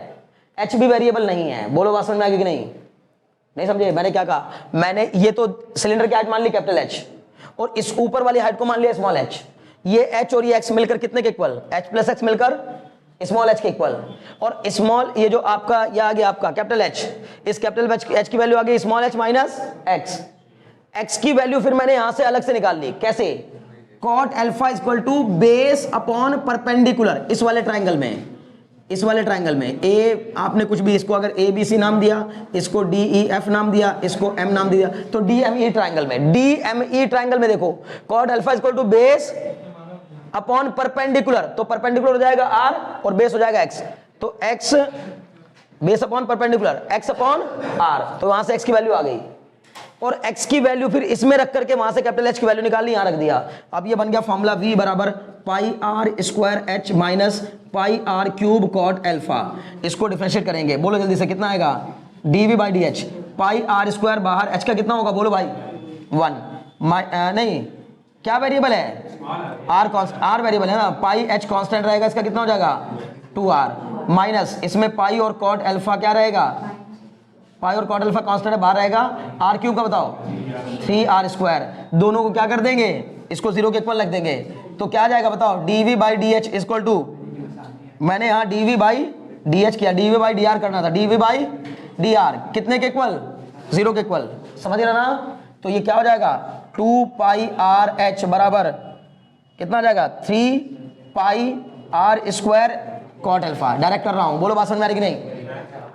एच भी वेरिएबल नहीं है। बोलो बात समझ में आई कि नहीं, नहीं समझे मैंने क्या कहा, मैंने ये तो सिलेंडर की हाइट मान ली कैपिटल एच, और इस ऊपर वाली हाइट को मान लिया स्मॉल एच। ये एच और ये एक्स मिलकर कितने के इक्वल, एच प्लस एक्स मिलकर स्मॉल एच के इक्वल, और स्मॉल ये जो आपका ये आ गया आपका कैपिटल एच, इस कैपिटल एच की वैल्यू आ गई small H minus X. X की वैल्यू फिर मैंने यहां से अलग से निकाल ली, कैसे, cot alpha equal to base upon perpendicular, इस वाले ट्राइंगल में, इस वाले ट्राइंगल में ए आपने कुछ भी, इसको अगर ए बी सी नाम दिया, इसको डी ई एफ नाम दिया, इसको एम नाम दिया, तो डी एम ई ट्राइंगल में, डी एम ई ट्राइंगल में देखो cot alpha equal to base upon perpendicular, तो परपेंडिकुलर हो जाएगा आर और बेस हो जाएगा एक्स, तो X base upon perpendicular X upon R, तो वहां से एक्स की वैल्यू आ गई, और x की वैल्यू फिर इसमें रख करके वहां से कैपिटल H की वैल्यू निकाल ली, यहां रख दिया। अब ये बन गया फॉर्मूला v बराबर pi r square h minus pi r cube cot alpha. इसको डिफरेंशिएट करेंगे, बोलो जल्दी से कितना आएगा, dv by D h, pi r square बाहर h का कितना होगा, बोलो भाई 1 नहीं क्या वेरिएबल है, आर वेरिएबल है ना, पाई h कांस्टेंट रहेगा, इसका कितना हो जाएगा 2r माइनस इसमें पाई और कॉट एल्फा क्या रहेगा, पाई और कॉट अल्फा कांस्टेंट है बाहर रहेगा, आर क्यूब का बताओ 3r स्क्वायर, दोनों को क्या कर देंगे, इसको जीरो के इक्वल रख देंगे, तो क्या आ जाएगा बताओ, dv by D H equal to, मैंने यहाँ dv बाई डी एच किया, dv बाई डी आर करना था, dv बाई डी आर कितने के इक्वल, जीरो के इक्वल, समझ रहे ना। तो ये क्या हो जाएगा 2 पाई आर एच बराबर कितना आ जाएगा 3 pi r square cot alpha, direct कर रहा हूं, बोलो बात समझ में आ रही कि नहीं,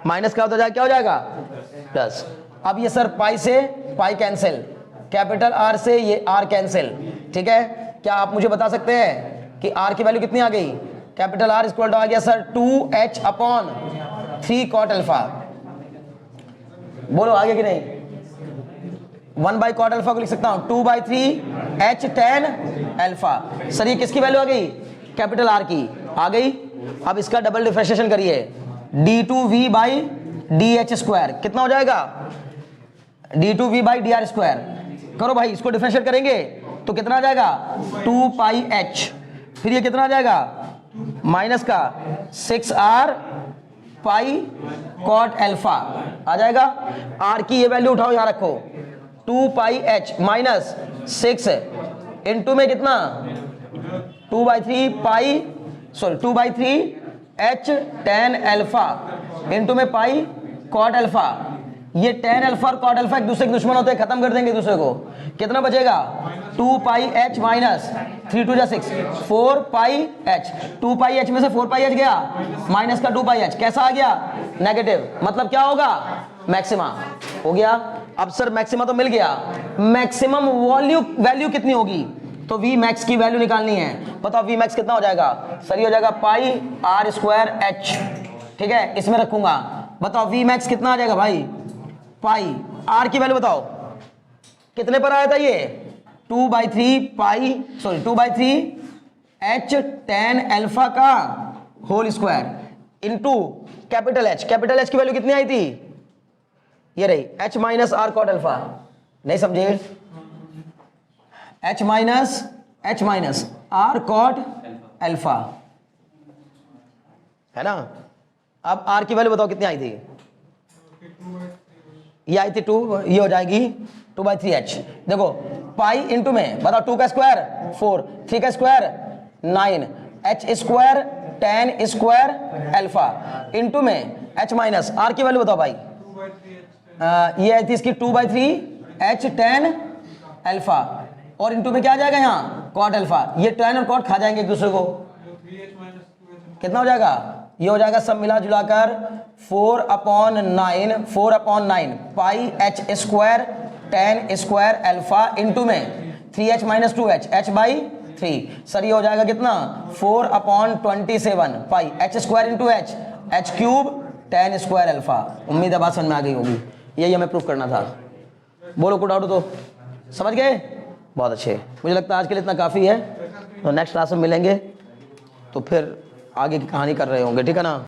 माइनस क्या होता जाएगा, क्या हो जाएगा प्लस। अब ये सर पाई से पाई कैंसिल, कैपिटल आर से ये आर कैंसिल, ठीक है। क्या आप मुझे बता सकते हैं कि आर की वैल्यू कितनी आ गई, कैपिटल आर इक्वल टू आ गया sir 2h upon 3 cot alpha, बोलो आगे कि नहीं, 1 बाई कॉट अल्फा को लिख सकता हूं 2 by 3 h tan alpha. Sir ये किसकी वैल्यू आ गई, कैपिटल आर की आ गई। अब इसका डबल डिफरेंशिएशन करिए, d2v by D H square कितना हो जाएगा, d2v by D are square, करो भाई इसको डिफरेंशिएट करेंगे तो कितना आ जाएगा 2 पाई h, फिर ये कितना आ जाएगा माइनस का 6r पाई कॉट एल्फा आ जाएगा। r की ये वैल्यू उठाओ यहां रखो, 2 पाई h माइनस 6 इंटू में कितना 2 by 3 pi sorry 2 by 3 h tan alpha into में पाई कॉट अल्फा। ये tan अल्फा और कॉट अल्फा एक दूसरे के दुश्मन होते हैं, खत्म कर देंगे दूसरे को, कितना बचेगा 2 पाई h माइनस 3 2 6 4 पाई h, 2 पाई h में से 4 पाई h गया, माइनस का 2 पाई h कैसा आ गया नेगेटिव, मतलब क्या होगा मैक्सिमा हो गया। अब सर मैक्सिमा तो मिल गया, मैक्सिमम वैल्यू कितनी होगी, तो v मैक्स की वैल्यू निकालनी है, बताओ v मैक्स कितना हो जाएगा, सर ये हो जाएगा पाई आर स्क्वायर h, ठीक है इसमें रखूंगा, बताओ v मैक्स कितना आ जाएगा भाई, पाई r की वैल्यू बताओ कितने पर आया था ये 2 by 3 pi sorry 2 by 3 h tan alpha का whole square into capital h की वैल्यू कितनी आई थी, ये रही h minus r cot alpha, नहीं समझे, h minus r cot alpha है ना। अब r की वैल्यू बताओ कितनी आई थी, ये आई थी 2, ये हो जाएगी 2 बाई 3h, देखो पाई इंटू में बताओ 2 का स्क्वायर 4, 3 का square 9, h square tan square alpha into में h माइनस r की वैल्यू बताओ भाई, ये आई थी इसकी 2 बाई 3 h tan अल्फा और इंटू में क्या आ जाएगा यहाँ कॉट अल्फा, ये tan और कॉट खा जाएंगे एक दूसरे को, कितना हो जाएगा, ये हो जाएगा सब मिला जुलाकर 4 अपॉन 9 पाई h square tan square alpha into में 3h minus 2h h by 3, sir ये हो जाएगा कितना 4 अपॉन 27 पाई h square into h cube tan square alpha. उम्मीद है बात समझ में आ गई होगी, यही हमें प्रूफ करना था, बोलो को डाउट हो तो समझ गए? बहुत अच्छे, मुझे लगता है आज के लिए इतना काफ़ी है। तो नेक्स्ट क्लास में मिलेंगे तो फिर आगे की कहानी कर रहे होंगे, ठीक है ना।